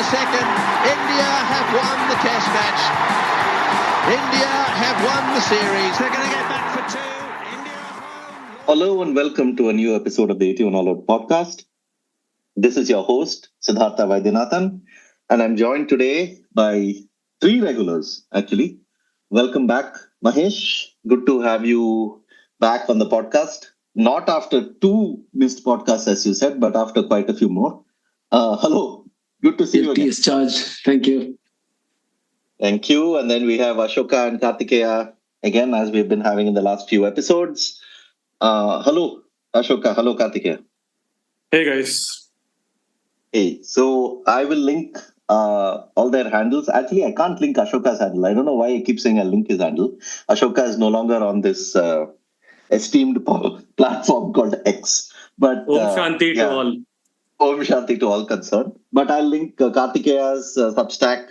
second. India have won the test match. India have won the series. They're going to get back for two. India home. Hello and welcome to a new episode of the 81 All Out podcast. This is your host, Siddhartha Vaidyanathan, and I'm joined today by three regulars, actually. Welcome back, Mahesh. Good to have you back on the podcast. Not after two missed podcasts, as you said, but after quite a few more. Hello. Good to see you again. PS charge. Thank you. Thank you. And then we have Ashoka and Kartikeya again, as we've been having in the last few episodes. Hello, Ashoka. Hello, Kartikeya. Hey, guys. Hey, so I will link all their handles. Actually, I can't link Ashoka's handle. I don't know why I keep saying I'll link his handle. Ashoka is no longer on this esteemed platform called X. But Om Shanti to all. Om Shanti to all concerned. But I'll link Kartikeya's Substack,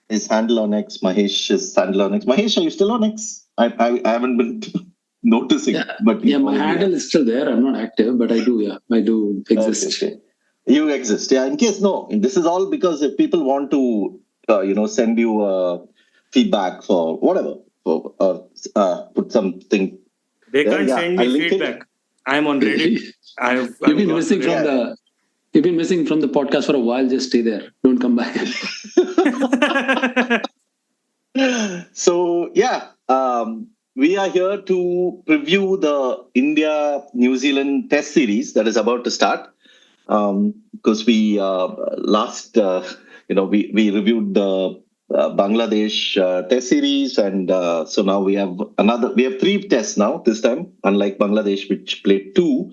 his handle on X, Mahesh's handle on X. Mahesh, are you still on X? I haven't been noticing. But my handle is still there. I'm not active, but I do. Yeah, I do exist. Okay. You exist. Yeah. In case this is all because if people want to, send you feedback for whatever, or put something. They can't send me feedback. I'm on Reddit. You've been missing from the podcast for a while. Just stay there. Don't come back. So we are here to preview the India-New Zealand Test series that is about to start. Because we we reviewed the Bangladesh Test series, and so now we have three tests now this time, unlike Bangladesh, which played two.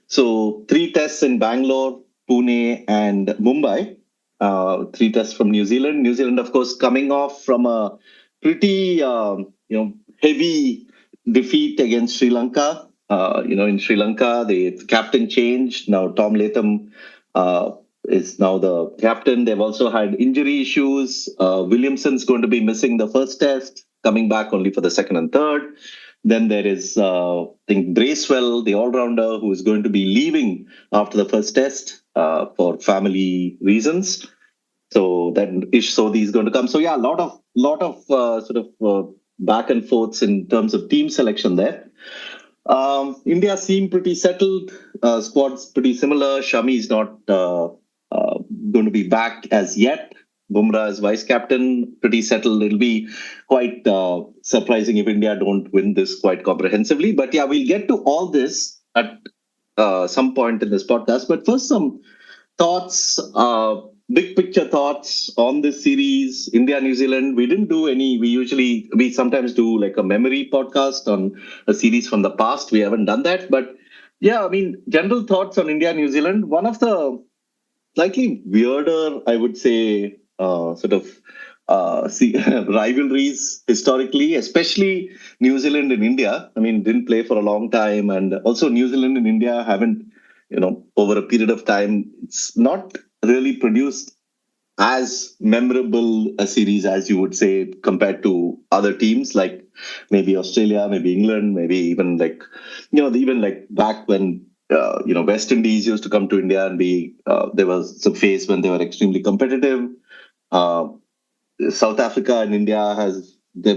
So 3 tests in Bangalore, Pune, and Mumbai. 3 tests from New Zealand. New Zealand, of course, coming off from a pretty heavy defeat against Sri Lanka. In Sri Lanka, the captain changed. Now Tom Latham is now the captain. They've also had injury issues. Williamson's going to be missing the first test, coming back only for the second and third. Then there is, Bracewell, the all-rounder, who is going to be leaving after the first test for family reasons. So then Ish Sodhi is going to come. So a lot of back and forths in terms of team selection there. India seem pretty settled. Squad's pretty similar. Shami is not going to be back as yet. Bumrah is vice captain, pretty settled. It'll be quite surprising if India don't win this quite comprehensively. But we'll get to all this at some point in this podcast. But first, some thoughts, big picture thoughts on this series, India, New Zealand. We didn't do any. We sometimes do like a memory podcast on a series from the past. We haven't done that. But general thoughts on India, New Zealand. One of the slightly weirder, I would say, rivalries historically, especially New Zealand and India. Didn't play for a long time, and also New Zealand and India haven't, over a period of time, it's not really produced as memorable a series as you would say compared to other teams like maybe Australia, maybe England, maybe even back when West Indies used to come to India and be there was some phase when they were extremely competitive. South Africa and India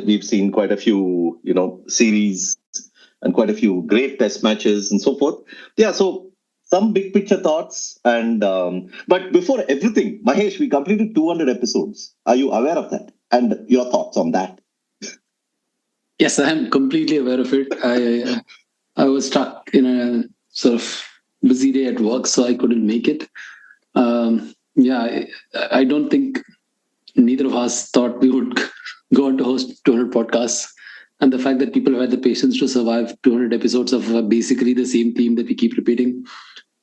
we've seen quite a few series and quite a few great test matches and so forth. So some big picture thoughts, and but before everything, Mahesh, we completed 200 episodes. Are you aware of that? And your thoughts on that? Yes, I am completely aware of it. I was stuck in a sort of busy day at work, so I couldn't make it. I don't think neither of us thought we would go on to host 200 podcasts. And the fact that people have had the patience to survive 200 episodes of basically the same theme that we keep repeating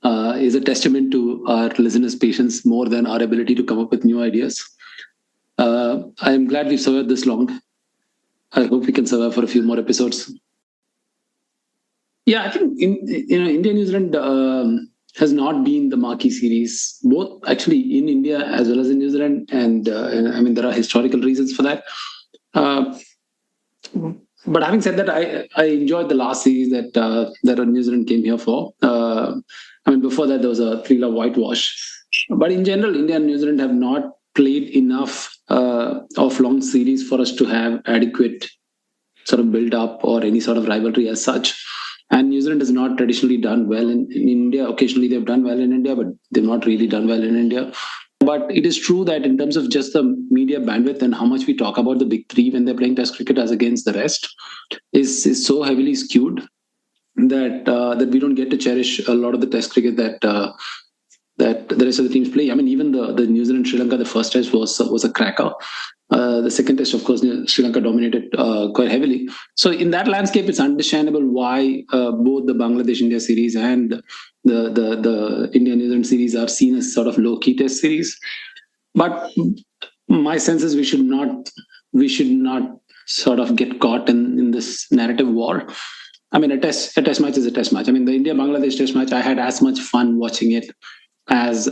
is a testament to our listeners' patience more than our ability to come up with new ideas. I am glad we've survived this long. I hope we can survive for a few more episodes. I think India New Zealand has not been the marquee series, both actually in India as well as in New Zealand, and there are historical reasons for that. But having said that, I enjoyed the last series that New Zealand came here for. Before that, there was a thriller whitewash. But in general, India and New Zealand have not played enough of long series for us to have adequate sort of build up or any sort of rivalry as such. And New Zealand has not traditionally done well in India. Occasionally they've done well in India, but they've not really done well in India. But it is true that in terms of just the media bandwidth and how much we talk about the big three when they're playing Test cricket as against the rest is so heavily skewed that that we don't get to cherish a lot of the Test cricket that that the rest of the teams play. I mean, even the New Zealand Sri Lanka, the first test was a cracker. The second test, of course, Sri Lanka dominated quite heavily. So in that landscape, it's understandable why both the Bangladesh India series and the India New Zealand series are seen as sort of low key test series. But my sense is we should not sort of get caught in this narrative war. I mean, a test match is a test match. I mean, the India Bangladesh test match, I had as much fun watching it as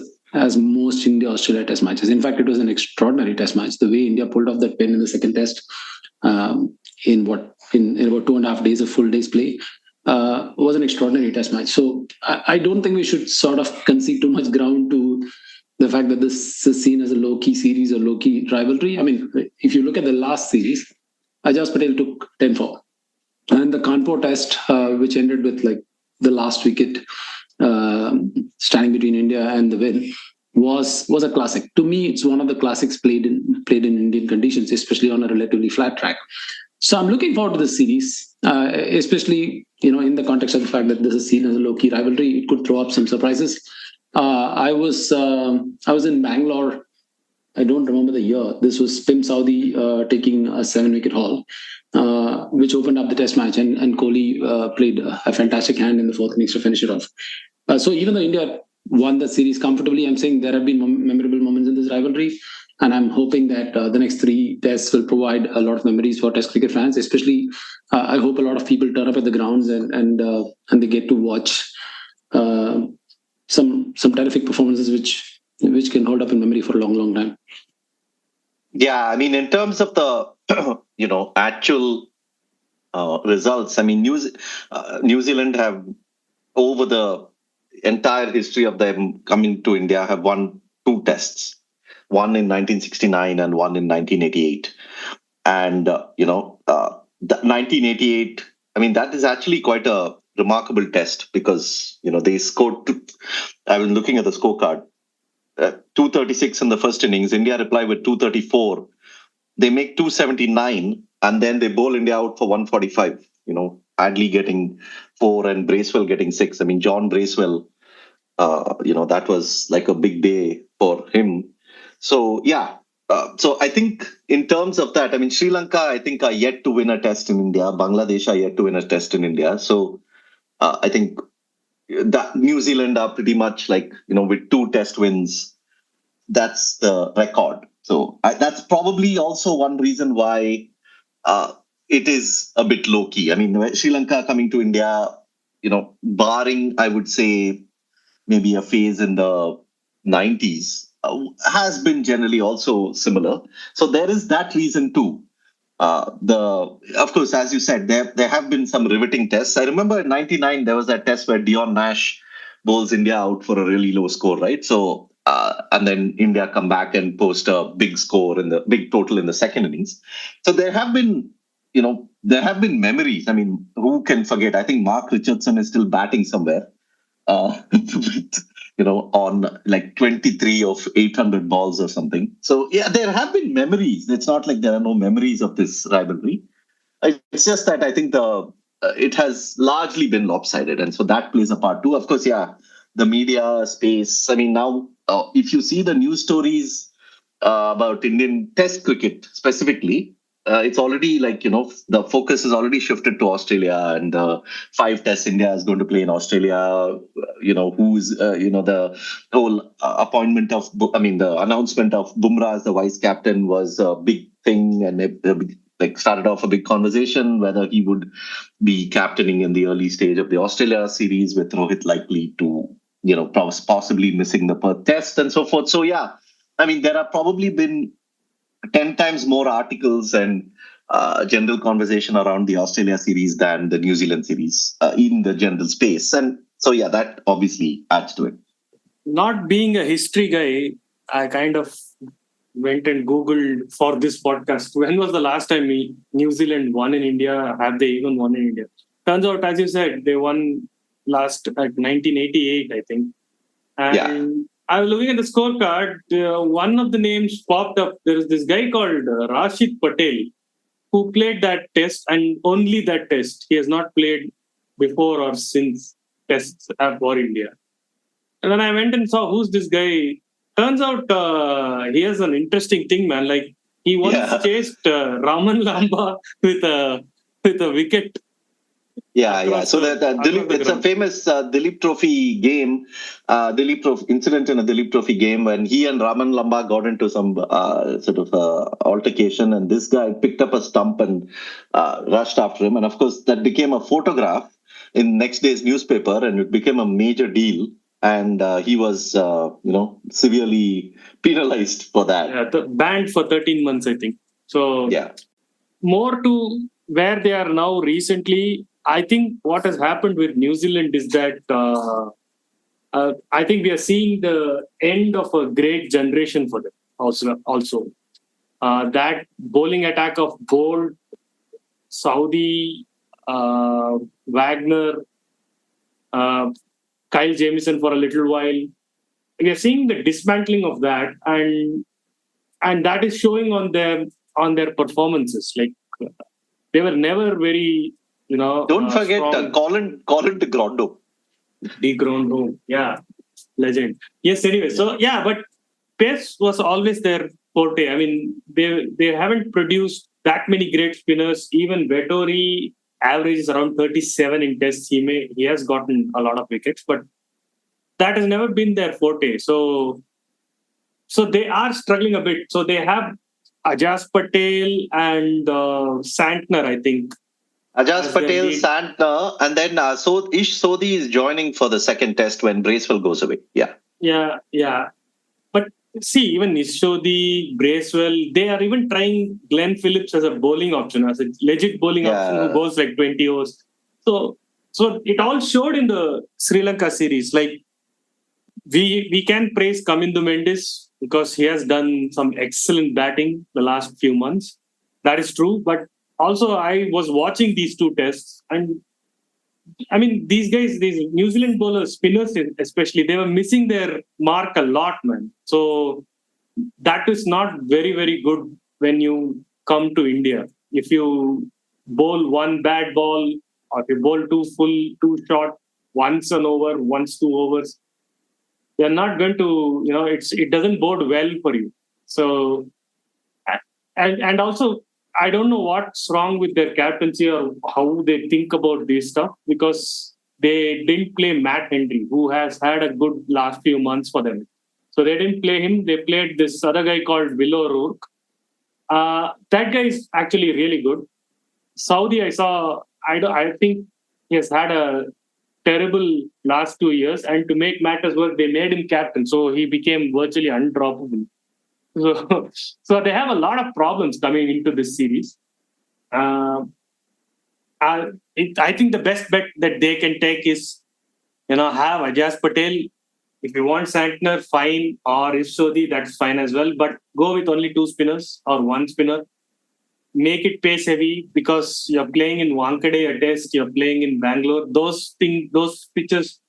most India Australia test matches. In fact, it was an extraordinary test match. The way India pulled off that win in the second test in about 2.5 days of full day's play was an extraordinary test match. So I don't think we should sort of concede too much ground to the fact that this is seen as a low-key series or low-key rivalry. I mean, if you look at the last series, Ajaz Patel took 10-4. And the Kanpur test, which ended with like the last wicket standing between India and the win, was a classic. To me, it's one of the classics played in Indian conditions, especially on a relatively flat track. So I'm looking forward to this series, especially in the context of the fact that this is seen as a low-key rivalry. It could throw up some surprises. I was in Bangalore. I don't remember the year. This was Pim Saudi taking a 7-wicket haul, which opened up the test match, and Kohli played a fantastic hand in the fourth innings to finish it off. So even though India won the series comfortably, I'm saying there have been memorable moments in this rivalry, and I'm hoping that the next 3 tests will provide a lot of memories for Test cricket fans. Especially, I hope a lot of people turn up at the grounds and they get to watch some terrific performances which can hold up in memory for a long, long time. Yeah, I mean, in terms of the actual results, I mean, New Zealand have, over the entire history of them coming to India, have won 2 tests, one in 1969 and one in 1988. And the 1988, I mean, that is actually quite a remarkable test because they scored. I was looking at the scorecard. 236 in the first innings. India reply with 234. They make 279, and then they bowl India out for 145. Adley getting 4 and Bracewell getting 6. I mean, John Bracewell, that was like a big day for him. So, yeah. So I think in terms of that, I mean, Sri Lanka, I think, are yet to win a test in India. Bangladesh are yet to win a test in India. So I think that New Zealand are pretty much like, with 2 test wins, that's the record. So that's probably also one reason why it is a bit low key. I mean, Sri Lanka coming to India, barring, I would say, maybe a phase in the 90s, has been generally also similar. So there is that reason too. Of course, as you said, there have been some riveting tests. I remember in 99, there was that test where Dion Nash bowls India out for a really low score, right? So, and then India come back and post a big score in the big total in the second innings. So there have been memories. I mean, who can forget? I think Mark Richardson is still batting somewhere, on like 23 of 800 balls or something. So yeah, there have been memories. It's not like there are no memories of this rivalry. It's just that I think it has largely been lopsided, and so that plays a part too. Of course, yeah, the media space. I mean, now if you see the news stories about Indian Test cricket specifically, it's already like, the focus is already shifted to Australia, and 5 tests India is going to play in Australia. Who's, the whole appointment of, the announcement of Bumrah as the vice captain was a big thing, and it started off a big conversation whether he would be captaining in the early stage of the Australia series, with Rohit likely to, possibly missing the Perth test and so forth. So, yeah, I mean, there have probably been 10 times more articles and general conversation around the Australia series than the New Zealand series in the general space. And so, yeah, that obviously adds to it. Not being a history guy, I kind of went and Googled for this podcast, when was the last time New Zealand won in India? Have they even won in India? Turns out, as you said, they won last at 1988, I think. And I was looking at the scorecard. One of the names popped up. There is this guy called Rashid Patel who played that test and only that test. He has not played before or since tests for India. And then I went and saw who's this guy. Turns out he has an interesting thing, man. Like he once chased Raman Lamba with a wicket. Yeah. So that Dilip, it's a famous Dilip Trophy game, incident in a Dilip Trophy game when he and Raman Lamba got into some sort of altercation, and this guy picked up a stump and rushed after him, and of course that became a photograph in next day's newspaper, and it became a major deal. And he was, severely penalized for that. Yeah, banned for 13 months, I think. So, more to where they are now recently, I think what has happened with New Zealand is that I think we are seeing the end of a great generation for them also. That bowling attack of Bolt, Saudi, Wagner, Kyle Jamieson for a little while. We are seeing the dismantling of that, and that is showing on their performances. Like they were never very, Don't forget Colin de Grando. De Grando, legend. Yes, anyway, so but pace was always their forte. I mean, they haven't produced that many great spinners. Even Vettori averages around 37 in tests. He has gotten a lot of wickets, but that has never been their forte. So they are struggling a bit. So they have Ajaz Patel and Santner, I think. Ajaz Patel, Santner, and then Ish Sodhi is joining for the second test when Bracewell goes away. Yeah. But see, even Ish Sodhi, Bracewell, they are even trying Glenn Phillips as a bowling option, as a legit bowling option who goes like 20 overs. So it all showed in the Sri Lanka series. Like we can praise Kamindu Mendis because he has done some excellent batting the last few months. That is true. But also I was watching these two tests, and I mean, these guys, these New Zealand bowlers, spinners especially, they were missing their mark a lot, man. So that is not very, very good when you come to India. If you bowl one bad ball, or if you bowl too short, once an over, once 2 overs, you're not going to, it doesn't bode well for you. So, and also, I don't know what's wrong with their captaincy or how they think about this stuff, because they didn't play Matt Henry, who has had a good last few months for them. So they didn't play him. They played this other guy called Will O'Rourke. That guy is actually really good. Saudi, I think he has had a terrible last 2 years, and to make matters worse, they made him captain. So he became virtually undroppable. So they have a lot of problems coming into this series. I think the best bet that they can take is, have Ajaz Patel. If you want Santner, fine, or Ish Sodhi, that's fine as well. But go with only 2 spinners or 1 spinner. Make it pace heavy, because you're playing in Wankhede, a test. You're playing in Bangalore. Those pitches,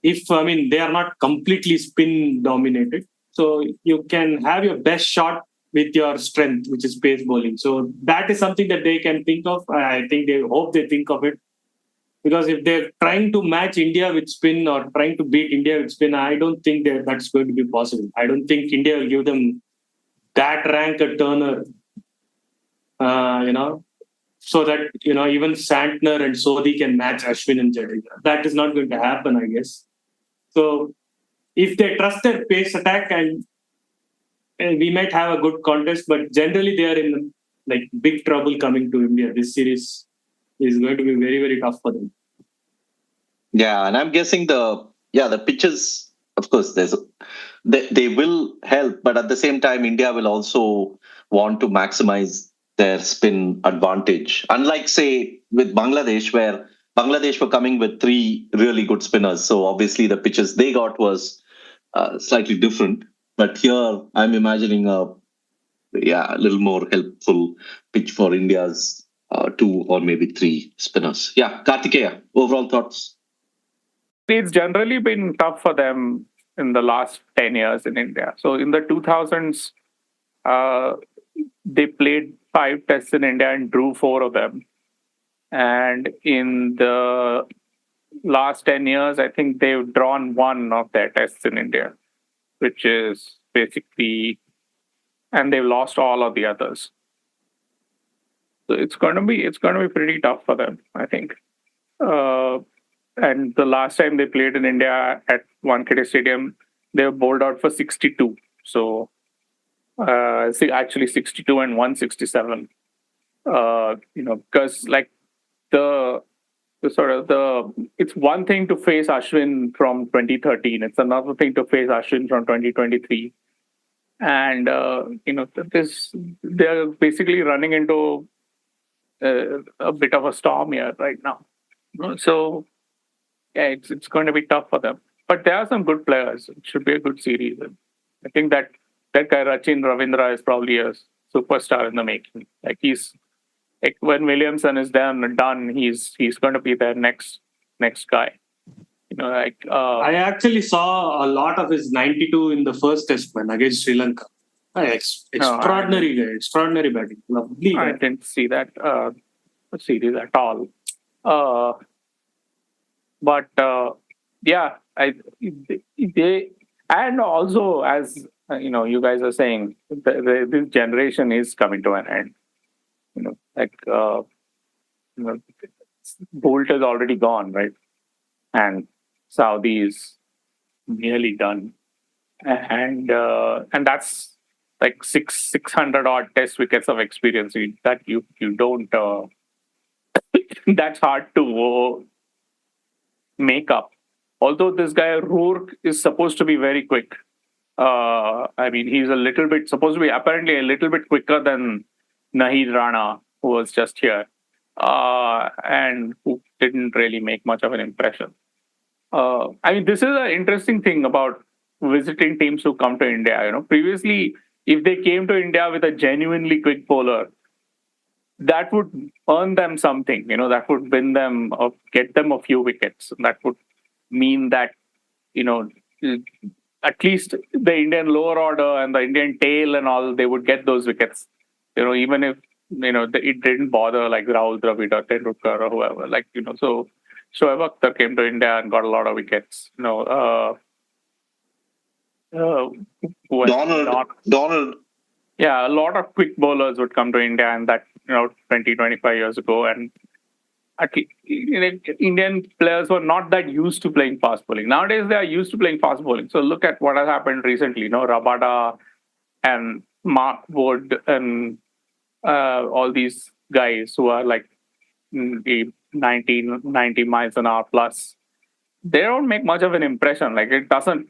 they are not completely spin dominated. So you can have your best shot with your strength, which is pace bowling. So that is something that they can think of. I think they hope they think of it. Because if they're trying to match India with spin or trying to beat India with spin, I don't think that's going to be possible. I don't think India will give them that rank at Turner, so that, even Santner and Sodhi can match Ashwin and Jadeja. That is not going to happen, I guess. So if they trust their pace attack, and we might have a good contest, but generally they are in big trouble coming to India. This series is going to be very, very tough for them. Yeah, and I'm guessing the pitches, of course, they will help, but at the same time, India will also want to maximize their spin advantage. Unlike, say, with Bangladesh, where Bangladesh were coming with 3 really good spinners. So obviously the pitches they got was slightly different. But here, I'm imagining a little more helpful pitch for India's 2 or maybe 3 spinners. Yeah, Kartikeya, overall thoughts? It's generally been tough for them in the last 10 years in India. So in the 2000s, they played 5 tests in India and drew 4 of them. And in the last 10 years, I think they've drawn 1 of their tests in India, which is basically, and they've lost all of the others. So it's going to be pretty tough for them, I think. And the last time they played in India at Wankhede Stadium, they were bowled out for 62. So actually 62 and 167. Because like it's one thing to face Ashwin from 2013. It's another thing to face Ashwin from 2023. And they're basically running into a bit of a storm here right now. So yeah, it's going to be tough for them. But there are some good players. It should be a good series. I think that guy Rachin Ravindra is probably a superstar in the making. Like when Williamson is done, he's going to be their next guy. I actually saw a lot of his 92 in the first test, man, against Sri Lanka. Extraordinary guy, extraordinary batting. Lovely guy. I didn't see that series at all. But they and also, as you guys are saying, this generation is coming to an end. Bolt is already gone, right? And Saudi is nearly done, and that's like 600 odd test wickets of experience that you don't. That's hard to make up. Although this guy Rourke is supposed to be very quick. He's supposed to be apparently a little bit quicker than Nahid Rana, who was just here, and who didn't really make much of an impression. This is an interesting thing about visiting teams who come to India. Previously, if they came to India with a genuinely quick bowler, that would earn them something. That would win them or get them a few wickets. That would mean that, at least the Indian lower order and the Indian tail and all, they would get those wickets. Even if, it didn't bother like Rahul Dravid or Tendulkar or whoever. So Shoaib Akhtar came to India and got a lot of wickets. Donald. Yeah, a lot of quick bowlers would come to India, and that 20, 25 years ago, and Indian players were not that used to playing fast bowling. Nowadays, they are used to playing fast bowling. So look at what has happened recently. Rabada and Mark Wood and all these guys who are like 90 miles an hour plus. They don't make much of an impression. Like it doesn't.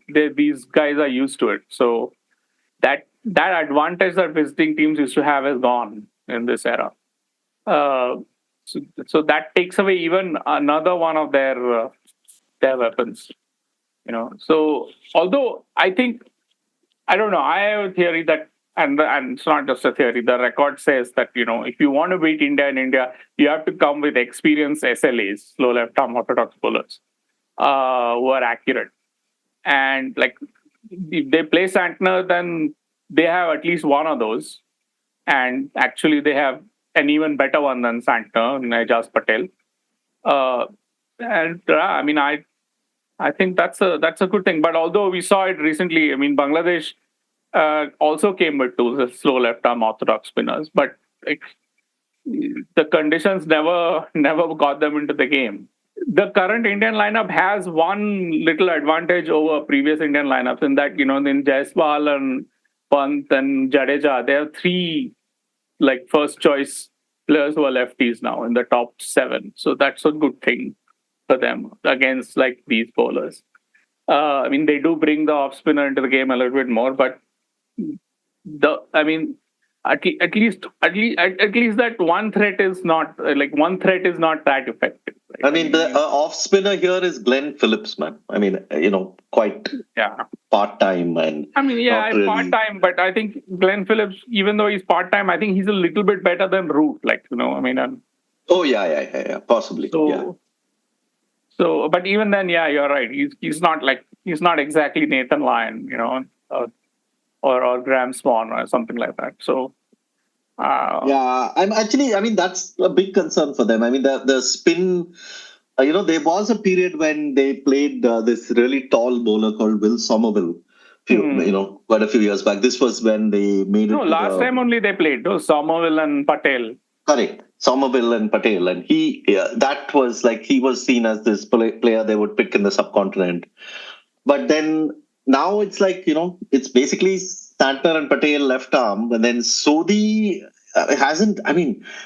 These guys are used to it. So that advantage that visiting teams used to have is gone in this era. So that takes away even another one of their weapons. So although I think, I don't know, I have a theory that, and it's not just a theory, the record says that, if you want to beat India in India, you have to come with experienced SLAs, slow left arm orthodox bowlers, who are accurate. And like, if they play Santner, then they have at least one of those. And actually they have an even better one than Santner, Najaz Patel. I think that's a good thing. But although we saw it recently, Bangladesh also came with 2 slow left arm orthodox spinners, but like, the conditions never got them into the game. The current Indian lineup has one little advantage over previous Indian lineups in that, in Jaiswal and Pant and Jadeja, there are 3 like first choice players who are lefties now in the top 7. So that's a good thing for them against like these bowlers. They do bring the off spinner into the game a little bit more, but at least that one threat is not that effective. I mean, the off spinner here is Glenn Phillips, man. I mean, quite part-time and not really... part-time, but I think Glenn Phillips, even though he's part-time, I think he's a little bit better than Root, Oh, yeah, possibly. So, but even then, you're right. He's not exactly Nathan Lyon, or Graham Swan or something like that. So, that's a big concern for them. I mean, the spin, there was a period when they played this really tall bowler called Will Somerville, quite a few years back. This was when they made it. No, last time only they played those Somerville and Patel. Correct. Somerville and Patel. And he was seen as this player they would pick in the subcontinent. But then now it's it's basically Santner and Patel left arm. And then Sodhi hasn't,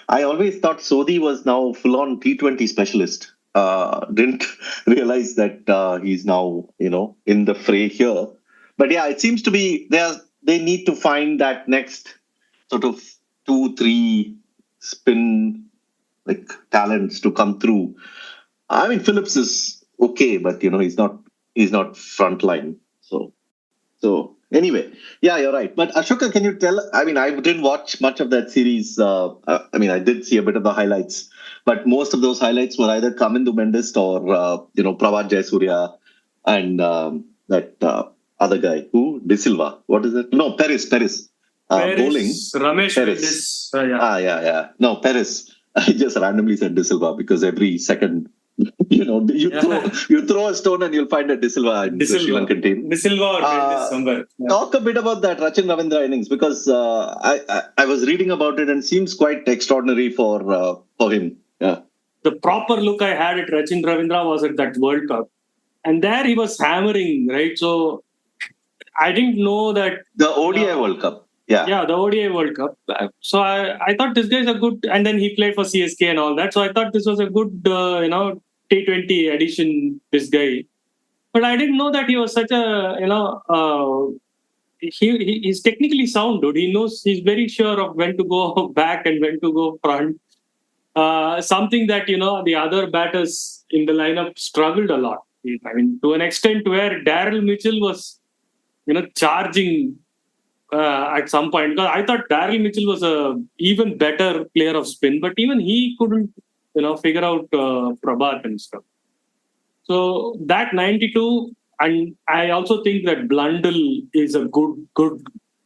I always thought Sodhi was now full-on T20 specialist. Didn't realize that he's now, in the fray here. But it seems to be they need to find that next sort of 2-3 spin talents to come through. I mean, Phillips is okay, but he's not frontline. So anyway, you're right. But Ashoka, can you tell? I mean, I didn't watch much of that series. I did see a bit of the highlights, but most of those highlights were either Kamindu Mendis or Pravard Jayasuriya and that other guy De Silva. What is it? No, Paris. Bowling. Ramesh Paris. No, Paris. I just randomly said De Silva because every second, you throw a stone and you'll find a De Silva in the Sri Lankan team. De Silva or Mendes somewhere. Yeah. Talk a bit about that Rachin Ravindra innings because I was reading about it and seems quite extraordinary for him. Yeah. The proper look I had at Rachin Ravindra was at that World Cup, and there he was hammering, right? So I didn't know that the ODI World Cup. Yeah, the ODI World Cup. So I thought this guy's a good, and then he played for CSK and all that. So I thought this was a good, T20 addition, this guy. But I didn't know that he was such a, he's technically sound, dude. He knows, he's very sure of when to go back and when to go front. Something that, the other batters in the lineup struggled a lot. I mean, to an extent where Daryl Mitchell was, charging at some point. Because I thought Daryl Mitchell was a even better player of spin, but even he couldn't, figure out Prabhat and stuff. So that 92, and I also think that Blundell is a good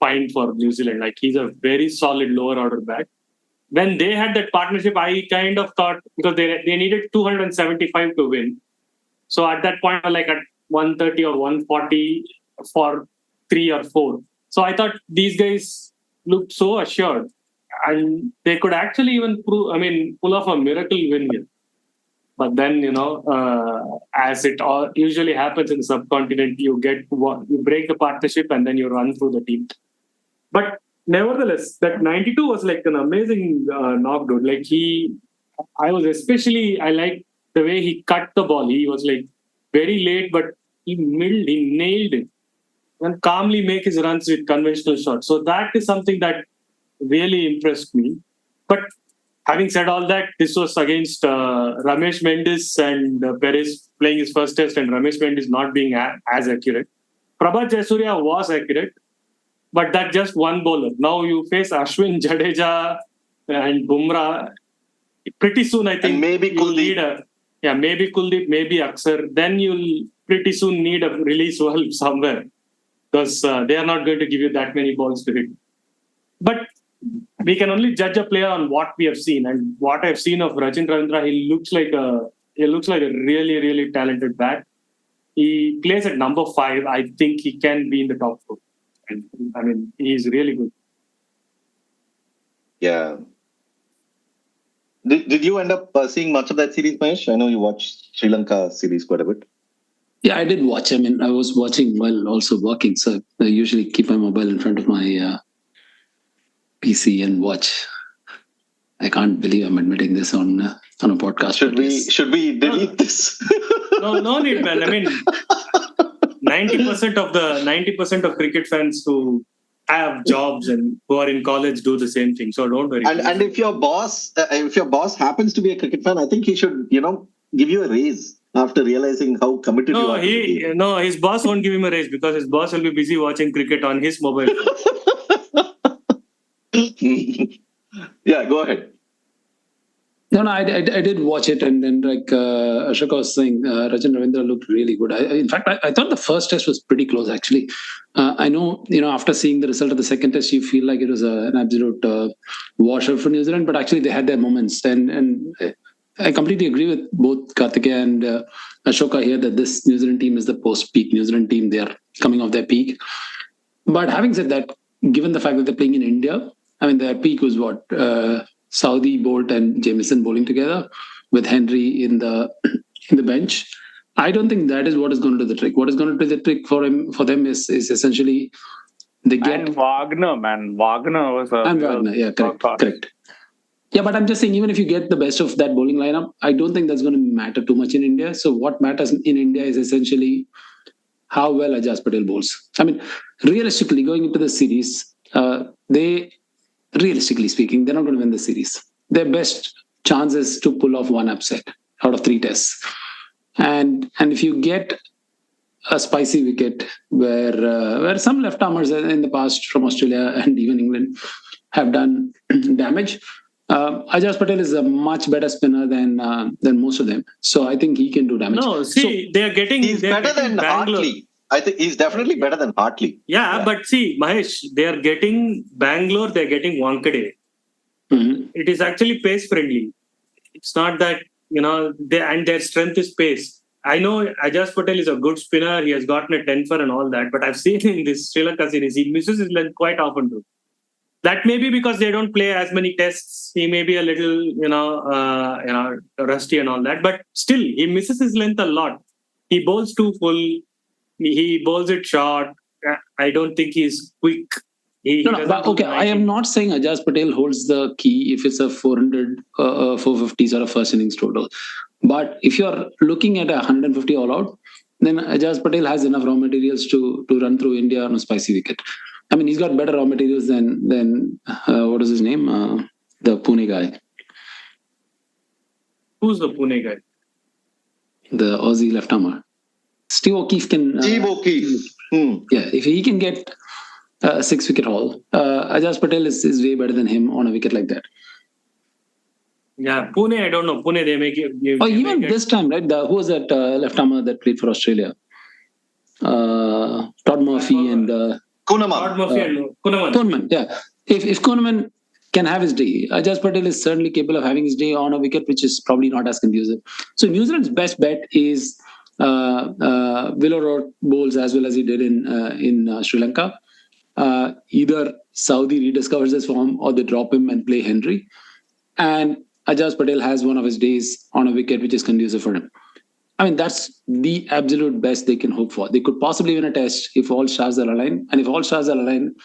find for New Zealand. Like, he's a very solid lower order bat. When they had that partnership, I kind of thought, because they needed 275 to win. So at that point, like at 130 or 140 for 3 or 4. So I thought these guys looked so assured, and they could actually even pull off a miracle win here. But then, as it all usually happens in the subcontinent, you break the partnership and then you run through the team. But nevertheless, that 92 was like an amazing knockdown. Like I liked the way he cut the ball. He was like very late, but he nailed it. And calmly make his runs with conventional shots. So that is something that really impressed me. But having said all that, this was against Ramesh Mendis and Perez playing his first test, and Ramesh Mendis not being as accurate. Pravard Jayasuriya was accurate, but that's just one bowler. Now you face Ashwin, Jadeja and Bumrah. Pretty soon, I think, and maybe Kuldeep. Maybe Kuldeep, maybe Akshar. Then you'll pretty soon need a release valve somewhere, because they are not going to give you that many balls to hit. But we can only judge a player on what we have seen, and what I've seen of Rachin Ravindra, he looks like a really, really talented bat. He plays at number 5. I think he can be in the top 4. And he's really good. Yeah. Did you end up seeing much of that series, Mahesh? I know you watched Sri Lanka series quite a bit. Yeah, I did watch. I was watching while also working, so I usually keep my mobile in front of my PC and watch. I can't believe I'm admitting this on a podcast. Should we delete this? No need, man. 90% of cricket fans who have jobs and who are in college do the same thing. So don't worry. And if your boss happens to be a cricket fan, I think he should give you a raise after realizing how committed you No, are to the game. his boss won't give him a raise because his boss will be busy watching cricket on his mobile phone. Yeah, go ahead. No, I did watch it, and then like Ashoka was saying, Rajan Ravindra looked really good. In fact, I thought the first test was pretty close actually. I know, after seeing the result of the second test, you feel like it was an absolute washout for New Zealand, but actually they had their moments, and I completely agree with both Kartikeya and Ashoka here that this New Zealand team is the post-peak New Zealand team. They are coming off their peak. But having said that, given the fact that they're playing in India, I mean, their peak was what? Saudi, Bolt, and Jamieson bowling together with Henry in the bench. I don't think that is what is going to do the trick. What is going to do the trick for them is essentially they get And Wagner, man. Wagner was a... and Wagner, yeah, correct. Yeah, but I'm just saying, even if you get the best of that bowling lineup, I don't think that's going to matter too much in India. So what matters in India is essentially how well Ajaz Patel bowls. I mean, realistically, going into the series, realistically speaking, they're not going to win the series. Their best chance is to pull off one upset out of 3 tests. And if you get a spicy wicket where some left-armers in the past from Australia and even England have done damage, Ajaz Patel is a much better spinner than most of them. So I think he can do damage. No, see, they're getting... He's better than Bangalore. Hartley. I think he's definitely better than Hartley. Yeah, but see, Mahesh, they are getting Bangalore, they're getting Wankhede. Mhm. It is actually pace friendly. It's not that, and their strength is pace. I know Ajaz Patel is a good spinner. He has gotten a 10 for and all that. But I've seen in this Sri Lanka series, he misses his length quite often too. That may be because they don't play as many tests. He may be a little, rusty and all that. But still, he misses his length a lot. He bowls too full. He bowls it short. I don't think he's quick. I am not saying Ajaz Patel holds the key if it's a 400, 450s or a first innings total. But if you're looking at a 150 all out, then Ajaz Patel has enough raw materials to run through India on a spicy wicket. I mean, he's got better raw materials than what is his name? The Pune guy. Who's the Pune guy? The Aussie left-armer. Steve O'Keefe can... Steve O'Keefe. Yeah, if he can get a 6-wicket haul, Ajaz Patel is way better than him on a wicket like that. Yeah, Pune, I don't know. Pune, they make it. This time, right? Who was that left-armer that played for Australia? Todd Murphy and... Kuhnemann. Todd Murphy and Kuhnemann. Kuhnemann, yeah. If Kuhnemann can have his day, Ajaz Patel is certainly capable of having his day on a wicket, which is probably not as conducive. So New Zealand's best bet is Willow Road bowls as well as he did in Sri Lanka. Either Saudi rediscovers his form or they drop him and play Henry. And Ajaz Patel has one of his days on a wicket which is conducive for him. I mean, that's the absolute best they can hope for. They could possibly win a test if all stars are aligned. And if all stars are aligned,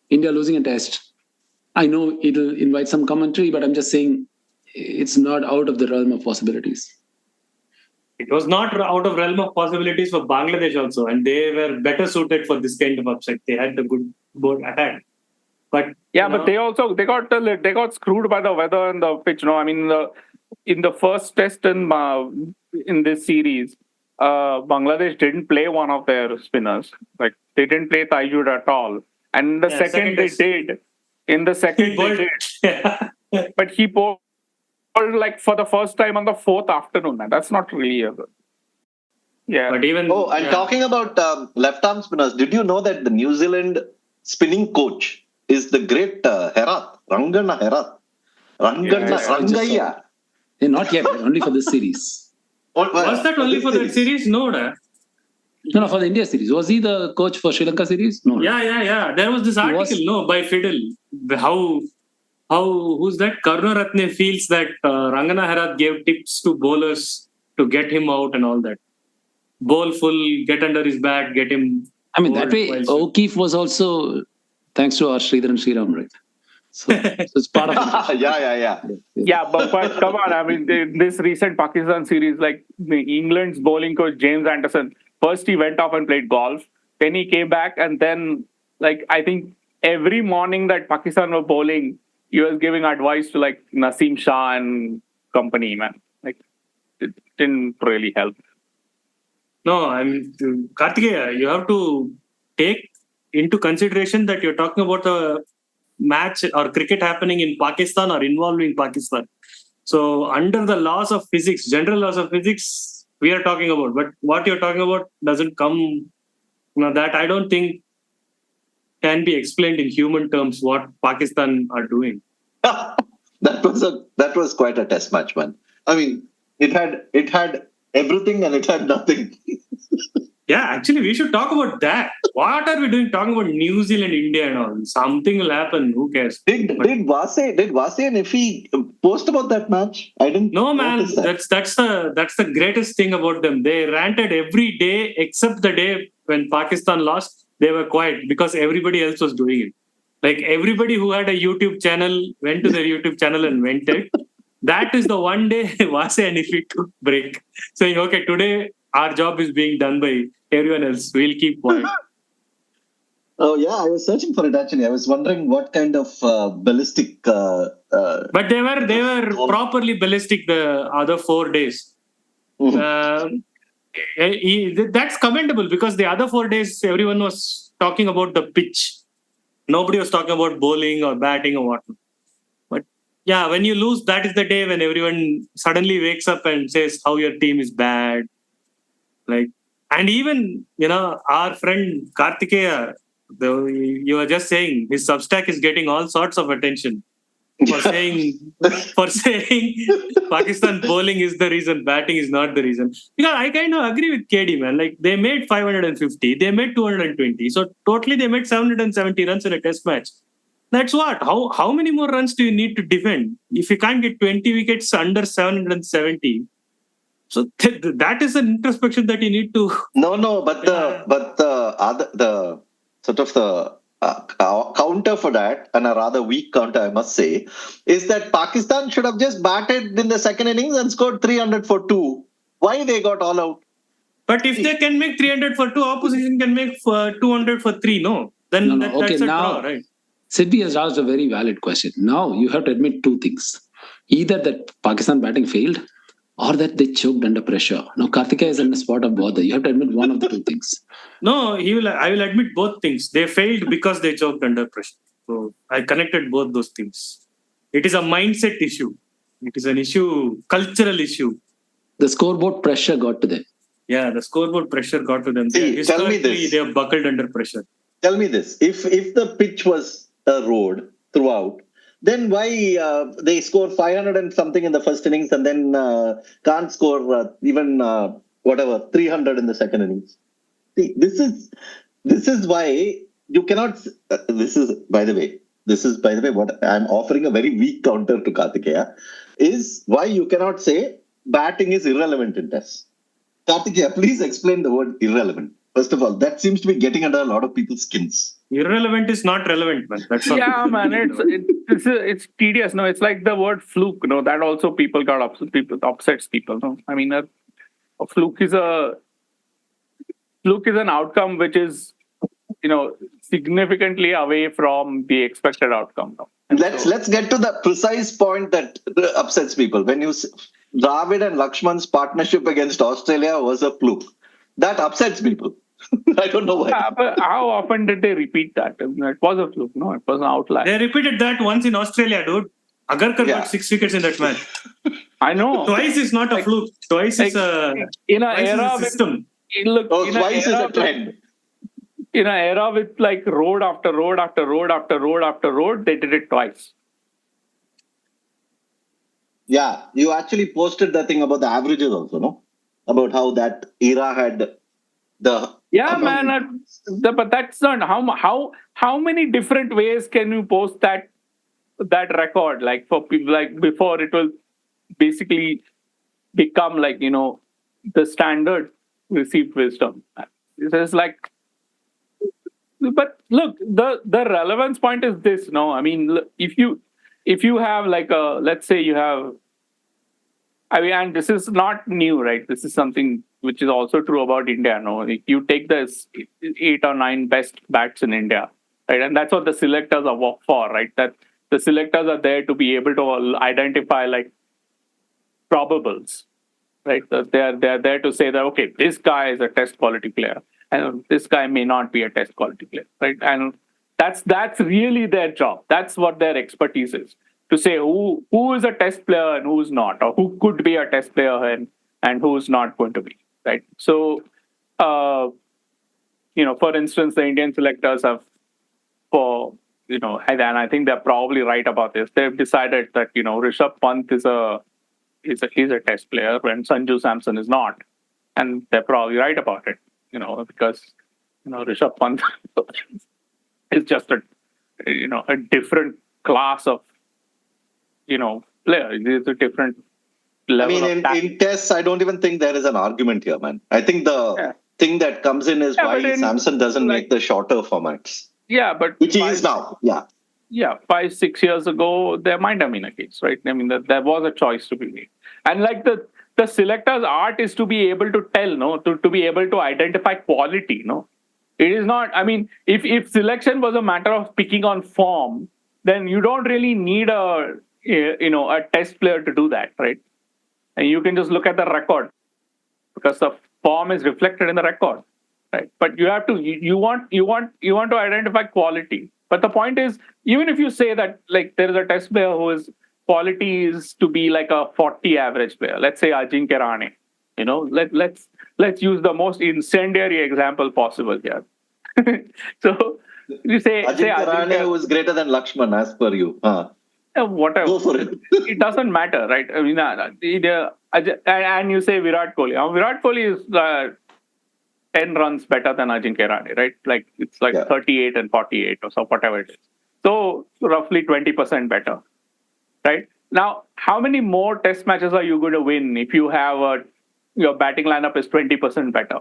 India losing a test, I know it'll invite some commentary, but I'm just saying it's not out of the realm of possibilities. It was not out of realm of possibilities for Bangladesh also, and they were better suited for this kind of upset. They had the good board attack. But but they got screwed by the weather and the pitch. I mean, in the first test in this series, Bangladesh didn't play one of their spinners. Like they didn't play Taijud at all. And the second they did, but he bowled like for the first time on the 4th afternoon. And that's not really a good. Yeah. But even talking about left-arm spinners, did you know that the New Zealand spinning coach is the great Rangana Herath? Rangaya. Not yet, only for this series. Was that only for that series? No, No, for the India series. Was he the coach for Sri Lanka series? No. Yeah. There was this article, by Fiddle. Who's that? Karunaratne feels that Rangana Herath gave tips to bowlers to get him out and all that. Bowl full, get under his bat, get him. I mean, that way, O'Keefe was also thanks to our Sridhar and Sriram, right? So it's part of it. Yeah. Yeah, but come on. I mean, this recent Pakistan series, like England's bowling coach James Anderson, first he went off and played golf. Then he came back, and then, like, I think every morning that Pakistan were bowling, he was giving advice to like Naseem Shah and company, man. Like, it didn't really help. No, I'm Kartikeya. You have to take into consideration that you're talking about a match or cricket happening in Pakistan or involving Pakistan. So under the laws of physics, general laws of physics, we are talking about. But what you're talking about doesn't come. That I don't think can be explained in human terms. What Pakistan are doing. that was quite a test match, man. I mean, it had everything and it had nothing. Yeah, actually, we should talk about that. What are we doing talking about New Zealand, India, and all? Something will happen. Who cares? Did Vase and Iffy post about that match? I didn't. No, man. notice that. That's the greatest thing about them. They ranted every day except the day when Pakistan lost. They were quiet because everybody else was doing it. Like everybody who had a YouTube channel went to their YouTube channel and vented. That is the one day Vase and Iffy took break, saying, "Okay, today our job is being done by everyone else. We'll keep quiet." Oh yeah, I was searching for it actually. I was wondering what kind of ballistic. But they were properly ballistic the other 4 days. That's commendable because the other 4 days everyone was talking about the pitch. Nobody was talking about bowling or batting or whatnot. But yeah, when you lose, that is the day when everyone suddenly wakes up and says how your team is bad. Like, and even our friend Kartikeya, you were just saying his Substack is getting all sorts of attention for saying Pakistan bowling is the reason, batting is not the reason. Because I kind of agree with KD, man. Like they made 550, they made 220, so totally they made 770 runs in a test match. That's what. How many more runs do you need to defend if you can't get 20 wickets under 770? So that is an introspection that you need to. No, but the sort of the counter for that, and a rather weak counter, I must say, is that Pakistan should have just batted in the second innings and scored 300 for 2. Why they got all out? But if they can make 300 for 2, opposition can make 200 for 3. No, then Okay, that's a now, draw, right? Sidby has asked a very valid question. Now you have to admit two things: either that Pakistan batting failed, or that they choked under pressure. Now Kartikeya is in the spot of bother. You have to admit one of the two things. No, I will admit both things. They failed because they choked under pressure. So I connected both those things. It is a mindset issue. It is an issue, cultural issue. The scoreboard pressure got to them. Yeah, the scoreboard pressure got to them. See, tell me this. They have buckled under pressure. Tell me this: if the pitch was a road throughout, then why they score 500 and something in the first innings and then can't score even 300 in the second innings? See, this is why you cannot. This is by the way what I'm offering a very weak counter to Kartikeya is why you cannot say batting is irrelevant in tests. Kartikeya, please explain the word irrelevant. First of all, that seems to be getting under a lot of people's skins. Irrelevant is not relevant, man. That's Yeah, man, it's tedious. No, it's like the word fluke. No, that also people got upsets people. No, I mean, a fluke is an outcome which is significantly away from the expected outcome. No? Let's get to the precise point that upsets people. When you Dravid and Lakshman's partnership against Australia was a fluke, that upsets people. I don't know why. Yeah, but how often did they repeat that? I mean, it was a fluke. No, it was an outlier. They repeated that once in Australia, dude. Agarkar got 6 wickets in that match. I know. Twice is not a fluke. Twice is a era system. Twice is a trend. In an era with like road after road after road after road after road, they did it twice. Yeah, you actually posted that thing about the averages also, no? About how that era had the... Yeah, man. But that's not how many different ways can you post that record? Like for people, like before it will basically become like the standard received wisdom. It's like, but look, the relevance point is this. No, I mean, if you have like let's say you have, I mean, and this is not new, right? This is something which is also true about India. No, if you take the 8 or 9 best bats in India, right, and that's what the selectors are for, right? That the selectors are there to be able to identify like probables, right? So they are there to say that, okay, this guy is a test quality player, and this guy may not be a test quality player, right? And that's really their job. That's what their expertise is, to say who is a test player and who's not, or who could be a test player and who's not going to be, right? So, for instance, the Indian selectors have, and I think they're probably right about this. They've decided that Rishabh Pant is a test player when Sanju Samson is not, and they're probably right about it. Because Rishabh Pant is just a different class of player. It's a different level. I mean, in tests, I don't even think there is an argument here, man. I think the thing that comes in is why Samson doesn't make the shorter formats. Yeah, but which he is now. Yeah. Yeah, 5-6 years ago, there might have been a case, right? I mean, there was a choice to be made. And like the selector's art is to be able to tell, to be able to identify quality, It is not, I mean, if selection was a matter of picking on form, then you don't really need a test player to do that, right? And you can just look at the record, because the form is reflected in the record, right? But you have to, you want to identify quality. But the point is, even if you say that like there is a test player whose quality is to be like a 40 average player, let's say Ajinkya Rahane, let's use the most incendiary example possible here. So you say Ajinkya Rahane who is greater than Lakshman as per you. Whatever. Go for it. It doesn't matter, right? I mean, and you say Virat Kohli. Virat Kohli is 10 runs better than Ajinkya Rahane, right? Like it's like 38 and 48 or so, whatever it is. So roughly 20% better, right? Now, how many more test matches are you going to win if you have your batting lineup is 20% better?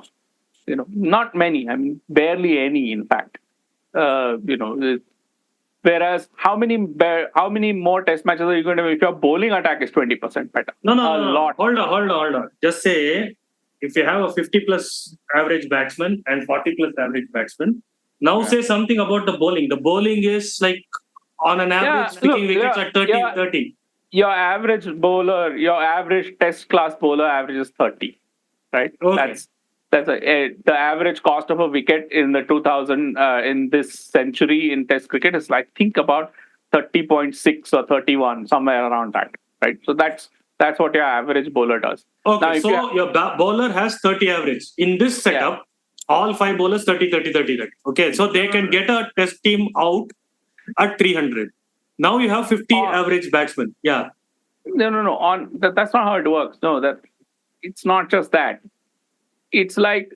Not many. I mean, barely any, in fact. Whereas, how many more test matches are you going to win if your bowling attack is 20% better? No. Hold on. Just say, if you have a 50 plus average batsman and 40 plus average batsman, now say something about the bowling. The bowling is like on an average picking wickets at 30. Your average bowler, your average test class bowler averages 30, right? Okay. The average cost of a wicket in the 2000 in this century in Test cricket is I think about 30.6 or 31, somewhere around that, right? So that's what your average bowler does. Okay, now, so your bowler has 30 average. In this setup, all 5 bowlers 30. Okay, so they can get a test team out at 300. Now you have 50 average batsmen. Yeah. No. That's not how it works. No, it's not just that. It's like,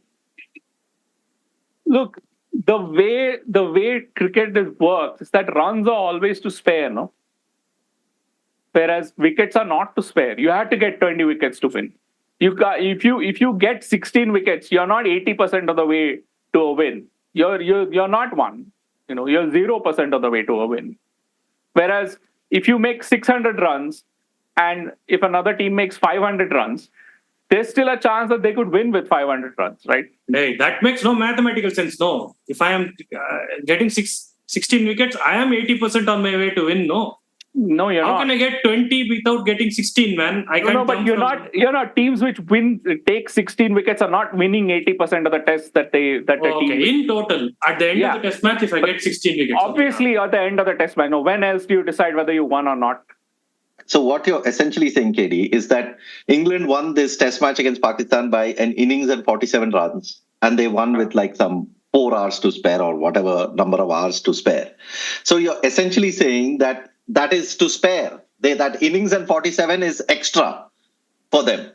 look, the way cricket works is that runs are always to spare, no? Whereas wickets are not to spare. You have to get 20 wickets to win. If you get 16 wickets, you're not 80% of the way to a win. You're not one. You're 0% of the way to a win. Whereas if you make 600 runs and if another team makes 500 runs, there's still a chance that they could win with 500 runs, right? Hey, that makes no mathematical sense. No, if I am getting 16 wickets, I am 80% on my way to win. No, you're not. How can I get 20 without getting 16, man? I can't. No, but you're not. Teams which take 16 wickets are not winning 80% of the tests that team. Okay, in total, at the end of the test match, if I get 16 wickets. Obviously, at the end of the test match. No, when else do you decide whether you won or not? So what you're essentially saying, KD, is that England won this test match against Pakistan by an innings and 47 runs, and they won with like some 4 hours to spare or whatever number of hours to spare. So you're essentially saying that is to spare. That innings and 47 is extra for them.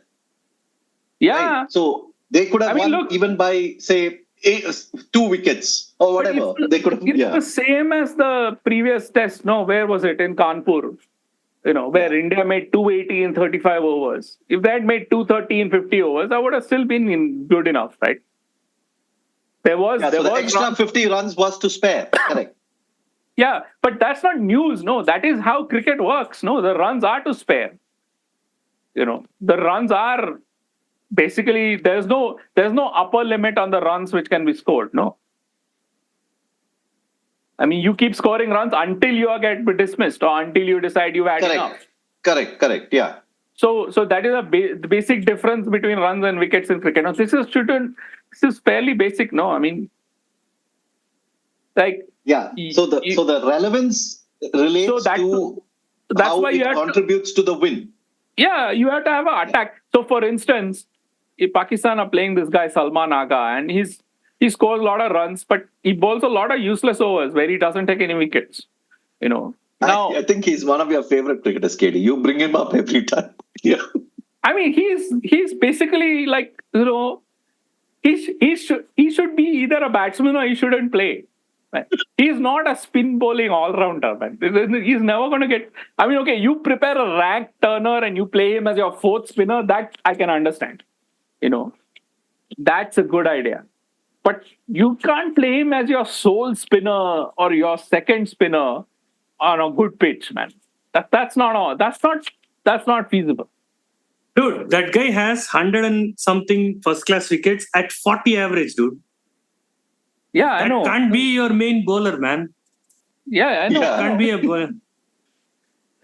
Yeah. Right? So they could have won even by, say, 2 wickets or whatever. They could have. It's the same as the previous test. No, where was it? In Kanpur. Where India made 280 in 35 overs. If they had made 230 in 50 overs, that would have still been good enough, right? The extra 50 runs was to spare. Correct. Yeah, but that's not news. No, that is how cricket works. No, the runs are to spare. The runs are basically there's no upper limit on the runs which can be scored. No. I mean, you keep scoring runs until you get dismissed or until you decide you've had enough. Correct. Yeah. So that is the basic difference between runs and wickets in cricket. Now, this is fairly basic, no? I mean, like So the relevance relates to that's how why it contributes to the win. Yeah, you have to have an attack. So, for instance, if Pakistan are playing this guy Salman Agha, and he scores a lot of runs, but he bowls a lot of useless overs where he doesn't take any wickets. Now, I think he's one of your favorite cricketers, KD. You bring him up every time. Yeah. I mean, he's basically like, he should be either a batsman or he shouldn't play. Man. He's not a spin bowling all-rounder, man. He's never going to get... I mean, okay, you prepare a rank turner and you play him as your fourth spinner, that I can understand. That's a good idea. But you can't play him as your sole spinner or your second spinner on a good pitch, man. That's not feasible. Dude, that guy has 100 and something first-class wickets at 40 average, dude. Yeah, I know. That can't be your main bowler, man. Yeah, I know. That can't be a bowler.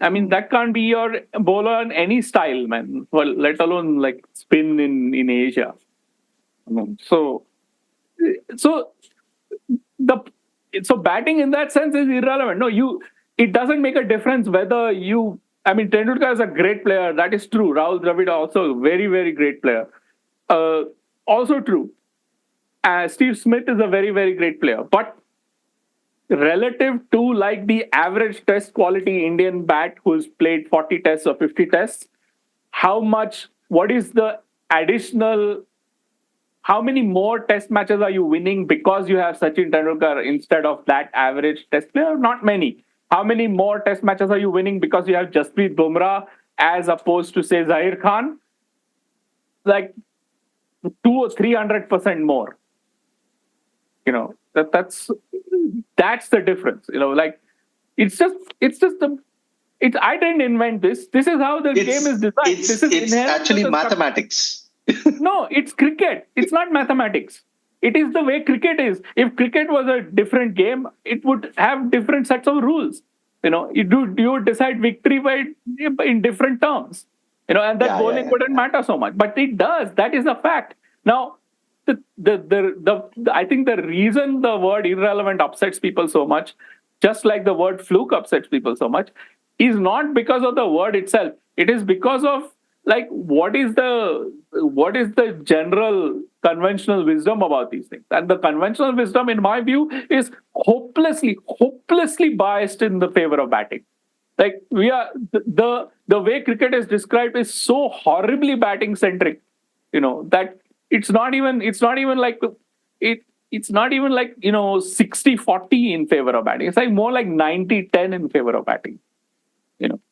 I mean, that can't be your bowler in any style, man. Well, let alone like spin in Asia. So batting in that sense is irrelevant. No, it doesn't make a difference whether you. I mean, Tendulkar is a great player. That is true. Rahul Dravid also a very, very great player. Also true. Steve Smith is a very, very great player. But relative to like the average test quality Indian bat who's played 40 tests or 50 tests, what is the additional, how many more test matches are you winning because you have Sachin Tendulkar instead of that average test player? Not many. How many more test matches are you winning because you have Jasprit Bumrah as opposed to, say, Zahir Khan? Like 200 or 300% more. That's the difference. Like it's just I didn't invent this. This is how the game is designed. It's actually mathematics. No, it's cricket. It's not mathematics. It is the way cricket is. If cricket was a different game, it would have different sets of rules. You would decide victory in different terms. And that bowling wouldn't matter so much. But it does. That is a fact. Now, I think the reason the word irrelevant upsets people so much, just like the word fluke upsets people so much, is not because of the word itself. It is because of like what is the general conventional wisdom about these things. And the conventional wisdom, in my view, is hopelessly biased in the favor of batting. Like we are the way cricket is described is so horribly batting centric, that it's not even like 60-40 in favor of batting. It's like more like 90-10 in favor of batting.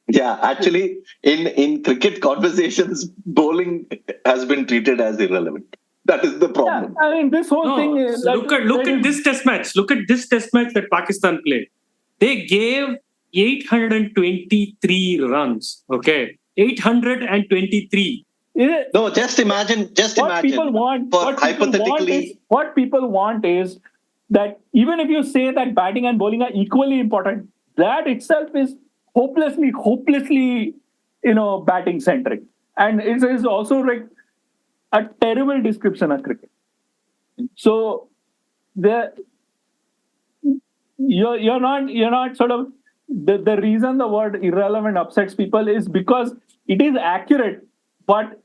Yeah, actually, in cricket conversations, bowling has been treated as irrelevant. That is the problem. Yeah, I mean, this whole thing is... Look at this test match. Look at this test match that Pakistan played. They gave 823 runs. Okay, 823. No, just imagine. What people want is that even if you say that batting and bowling are equally important, that itself is hopelessly, batting centric, and it is also like a terrible description of cricket. So you're not sort of the reason the word irrelevant upsets people is because it is accurate, but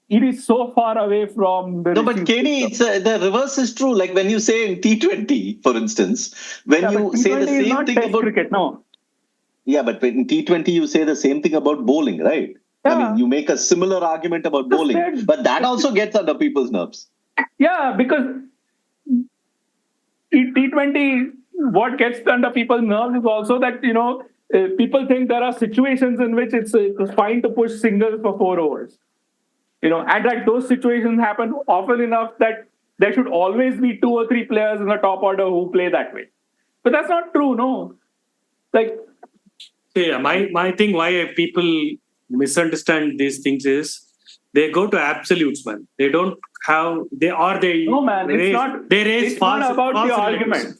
it is so far away from the... No, but KD, the reverse is true. Like when you say in T20, for instance, when you say the same thing about... cricket, no. Yeah, but in T20, you say the same thing about bowling, right? Yeah. I mean, you make a similar argument about bowling, but that also gets under people's nerves. Yeah, because in T20, what gets under people's nerves is also that, people think there are situations in which it's fine to push singles for 4 overs. And that those situations happen often enough that there should always be 2 or 3 players in the top order who play that way. But that's not true, no. Like... Yeah, my thing why people misunderstand these things is they go to absolutes, man. They don't have... No, man, it's not about the argument.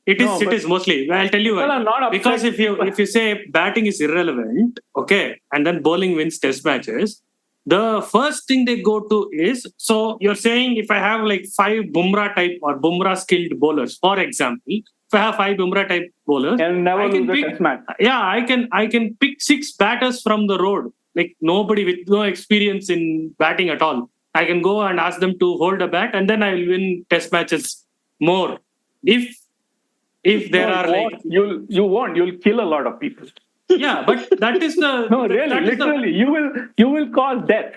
It is mostly. I'll tell you why. No, not because if you say batting is irrelevant, okay, and then bowling wins test matches, the first thing they go to is, so you're saying if I have like 5 Bumrah type or Bumrah skilled bowlers, for example, if I have 5 Bumrah type bowlers, and never lose a test match. Yeah, I can pick 6 batters from the road, like nobody with no experience in batting at all. I can go and ask them to hold a bat, and then I will win test matches more. If there are like you'll kill a lot of people. Yeah, but that is the no, really, literally, you will cause death.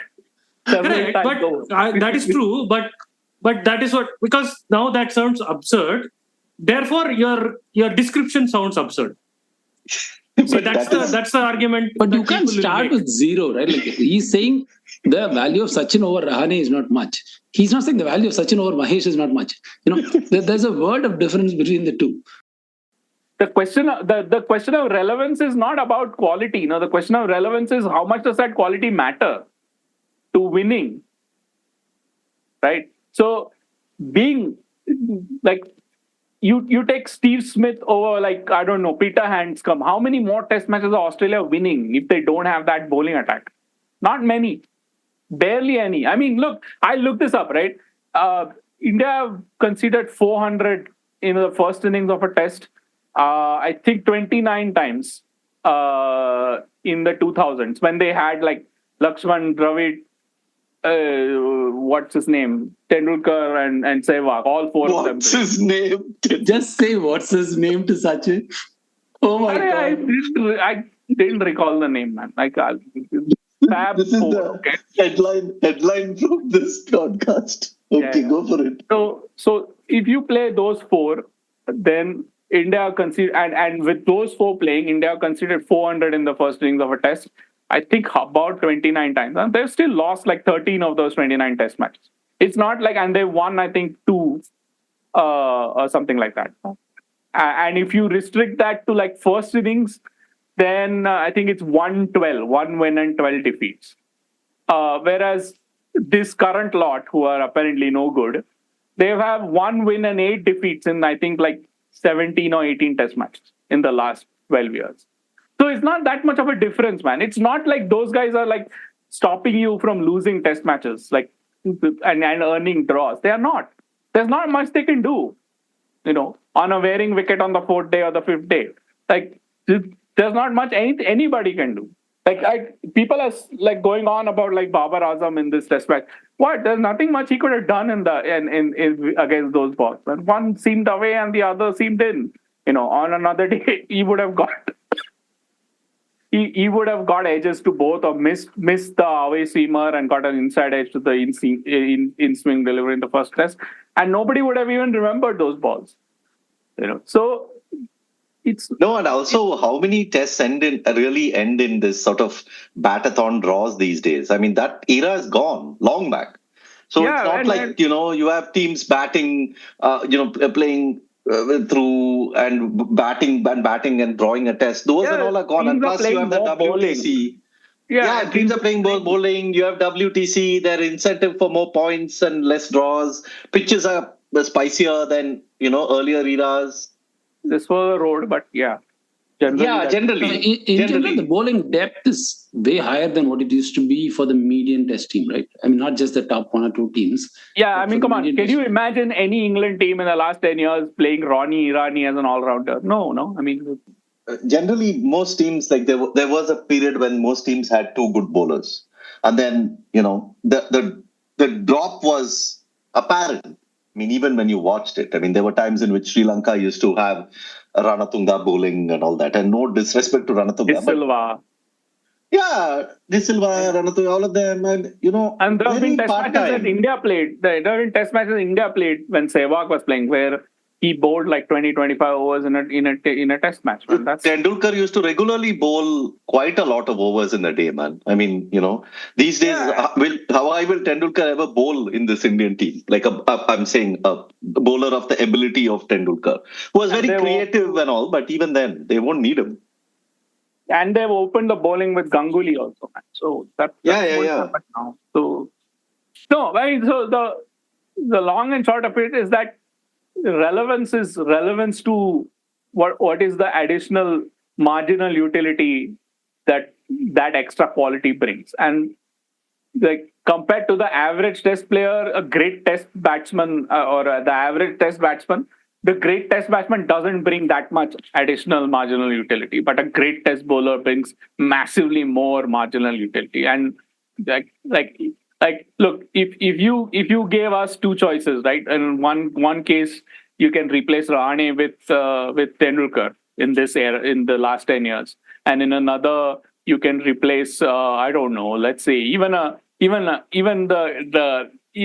Correct, but that is true. But that is what, because now that sounds absurd. Therefore, your description sounds absurd. So that's the argument. But you can't start with 0, right? Like he's saying the value of Sachin over Rahane is not much. He's not saying the value of Sachin over Mahesh is not much. There's a world of difference between the two. The question of relevance is not about quality. The question of relevance is how much does that quality matter to winning, right? So being like, you take Steve Smith over, like, I don't know, Peter Handscomb. How many more test matches are Australia winning if they don't have that bowling attack? Not many. Barely any. I mean, look, I looked this up, right? India conceded 400 in the first innings of a test. I think 29 times in the 2000s when they had like Lakshman, Dravid, what's his name? Tendulkar and Sehwag, all 4 of them. What's his name? Just say what's his name to Sachin. Oh my God. I didn't recall the name, man. Like, this is the headline from this podcast. Okay, yeah. Go for it. So if you play those 4, then India conceded, and with those 4 playing, India conceded 400 in the first innings of a test. I think about 29 times. And they've still lost like 13 of those 29 test matches. It's not like, and they won, I think, 2 or something like that. And if you restrict that to like first innings, then I think it's 1-12, 1 win and 12 defeats. Whereas this current lot, who are apparently no good, they have 1 win and 8 defeats in, I think, like 17 or 18 test matches in the last 12 years. So it's not that much of a difference, man. It's not like those guys are like stopping you from losing test matches, like, and earning draws. They are not. There's not much they can do, on a wearing wicket on the 4th day or the 5th day. Like, there's not much anybody can do. Like, people are like going on about like Babar Azam in this test match. What? There's nothing much he could have done in against those balls. And one seemed away and the other seemed in. On another day, he would have got he would have got edges to both, or missed the away seamer and got an inside edge to the in-swing delivery in the first test, and nobody would have even remembered those balls. So it's no, and also how many tests really end in this sort of bat-a-thon draws these days? I mean, that era is gone long back. So yeah, it's not like you have teams batting, playing through and batting and drawing a test. Those are all gone. And plus you have the WTC. Bowling. Yeah, teams are playing more bowling. You have WTC. Their incentive for more points and less draws. Pitches are spicier than earlier eras. This was a road, but yeah. Generally. In general, the bowling depth is way higher than what it used to be for the median test team, right? I mean, not just the top 1 or 2 teams. Yeah, I mean, come on. Can you imagine any England team in the last 10 years playing Ronnie Irani as an all-rounder? No. I mean, generally, most teams, like there was a period when most teams had 2 good bowlers. And then, the drop was apparent. I mean, even when you watched it, I mean, there were times in which Sri Lanka used to have Ranatunga bowling and all that. And no disrespect to Ranatunga. De Silva. Yeah, De Silva, Ranatunga, all of them. And, and there have been test matches that India played. There have been test matches India played when Sehwag was playing, where he bowled like 20-25 overs in a test match. Man. Tendulkar used to regularly bowl quite a lot of overs in a day, man. I mean, these days, how will Tendulkar ever bowl in this Indian team? Like I'm saying a bowler of the ability of Tendulkar, who was very creative and all, but even then, they won't need him. And they've opened the bowling with Ganguly also, man. So that's yeah. Now. So no, I mean, so the long and short of it is that relevance is relevance to what is the additional marginal utility that extra quality brings. And like compared to the average test player, a great test batsman or the average test batsman, the great test batsman doesn't bring that much additional marginal utility, but a great test bowler brings massively more marginal utility. And like look, if you gave us two choices, right? In one case, you can replace Rahane with Tendulkar in this era, in the last 10 years, and in another you can replace I don't know, let's say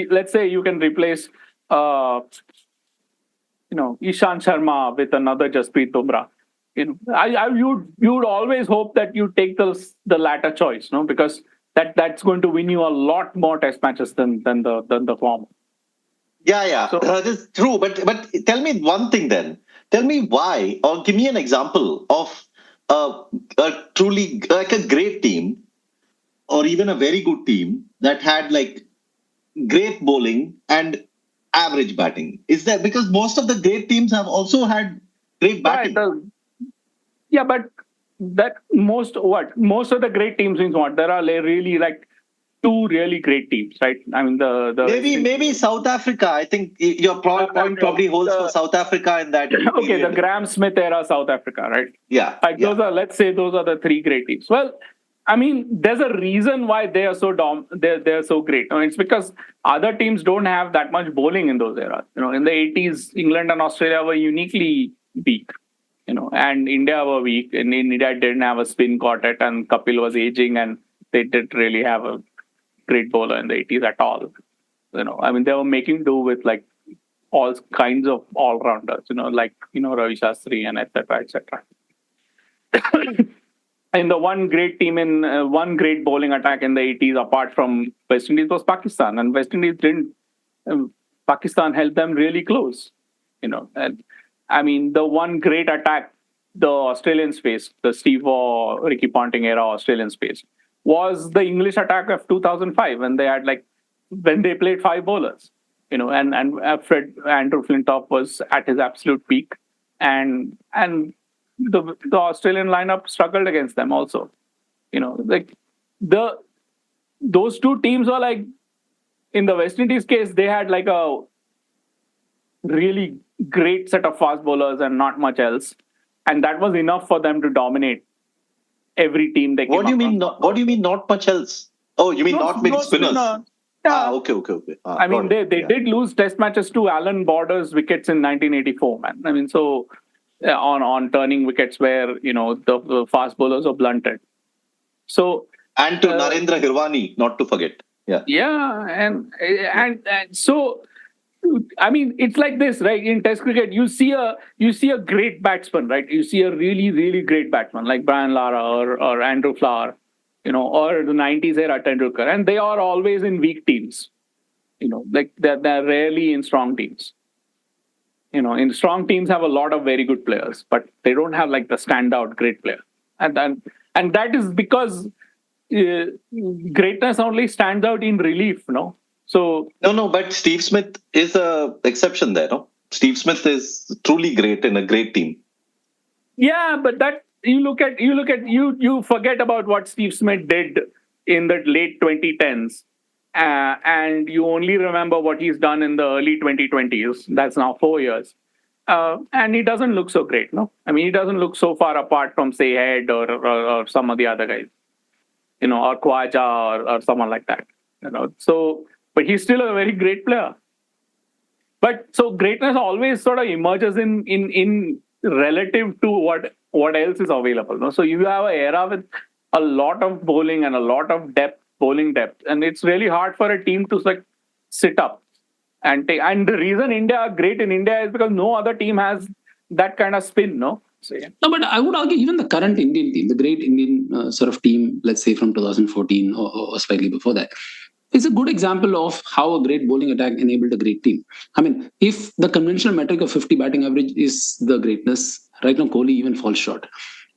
let's say you can replace Ishan Sharma with another Jasprit Bumrah. You would always hope that you take the latter choice, no, because that's going to win you a lot more test matches than the former. Yeah. So, that is true. But tell me one thing then. Tell me why, or give me an example of a truly like a great team, or even a very good team that had like great bowling and average batting. Is that because most of the great teams have also had great batting? Right, but that most of the great teams means what? There are really like two really great teams, right? I mean, maybe South Africa. I think your point probably holds for South Africa in that. Okay, period. The Graham Smith era South Africa, right? Yeah. Those are, let's say, those are the three great teams. Well, I mean, there's a reason why they are so they're so great. It's because other teams don't have that much bowling in those eras. In the 80s, England and Australia were uniquely weak. And India were weak, and India didn't have a spin quartet, and Kapil was aging, and they didn't really have a great bowler in the 80s at all. I mean, they were making do with like all kinds of all-rounders, like Ravi Shastri and etc. And the one great team in one great bowling attack in the 80s, apart from West Indies, was Pakistan, and West Indies didn't. Pakistan held them really close, and I mean, the one great attack the Australians faced, the Steve Waugh, Ricky Ponting era Australians faced, was the English attack of 2005 when they played five bowlers, and Andrew Flintoff was at his absolute peak, and the Australian lineup struggled against them also, like those two teams were like, in the West Indies case, they had like a really great set of fast bowlers and not much else, and that was enough for them to dominate every team they came. What do you mean? What do you mean not much else? Oh, you mean not many spinners? Yeah. Okay. I mean, they did lose test matches to Alan Border's wickets in 1984, man. I mean, so on turning wickets where the fast bowlers are blunted. So and to Narendra Hirwani, not to forget. Yeah, and so. I mean, it's like this, right? In Test cricket, you see a great batsman, right? You see a really, really great batsman like Brian Lara or Andrew Flower, or the 90s era Tendulkar, and they are always in weak teams. Like they're rarely in strong teams. In strong teams have a lot of very good players, but they don't have like the standout great player, and that is because greatness only stands out in relief, So no, but Steve Smith is a exception there, no? Steve Smith is truly great in a great team. Yeah, but that you forget about what Steve Smith did in the late 2010s, and you only remember what he's done in the early 2020s. That's now 4 years, and he doesn't look so great, no? I mean, he doesn't look so far apart from say Head or some of the other guys, or Khwaja or someone like that, So. But he's still a very great player. But so greatness always sort of emerges in relative to what else is available. No? So you have an era with a lot of bowling and a lot of bowling depth, and it's really hard for a team to like sit up and take. And the reason India are great in India is because no other team has that kind of spin. No. So, yeah. No, but I would argue even the current Indian team, the great Indian sort of team, let's say from 2014 or slightly before that, is a good example of how a great bowling attack enabled a great team. I mean, if the conventional metric of 50 batting average is the greatness, right now Kohli even falls short.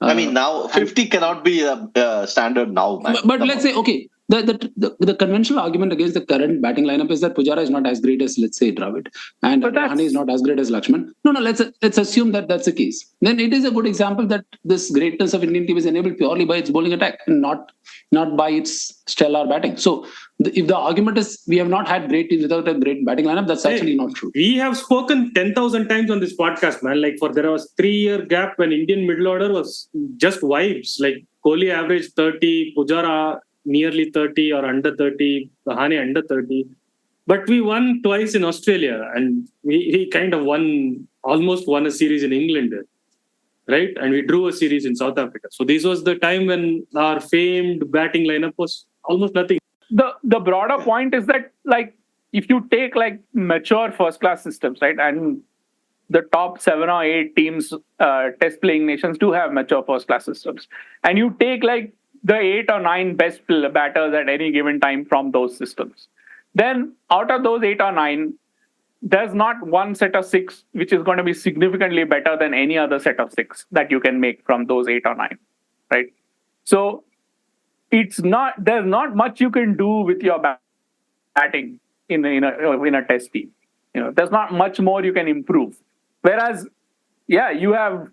I mean, now 50 cannot be a standard now. Man. But let's say, okay, the conventional argument against the current batting lineup is that Pujara is not as great as, let's say, Dravid, and Rahane is not as great as Lakshman. No, let's assume that that's the case. Then it is a good example that this greatness of Indian team is enabled purely by its bowling attack and not by its stellar batting. So if the argument is we have not had great teams without a great batting lineup, that's actually not true. We have spoken 10,000 times on this podcast, man. Like there was 3-year gap when Indian middle order was just vibes. Like Kohli averaged 30, Pujara nearly 30 or under 30, Rahane under 30. But we won twice in Australia, and we kind of almost won a series in England, right? And we drew a series in South Africa. So this was the time when our famed batting lineup was almost nothing. The broader point is that, like, if you take like mature first class systems, right, and the top 7 or 8 teams, test playing nations do have mature first class systems, and you take like the 8 or 9 best batters at any given time from those systems, then out of those 8 or 9, there's not one set of 6 which is going to be significantly better than any other set of 6 that you can make from those 8 or 9, right? So there's not much you can do with your batting in a test team. There's not much more you can improve. Whereas, yeah, you have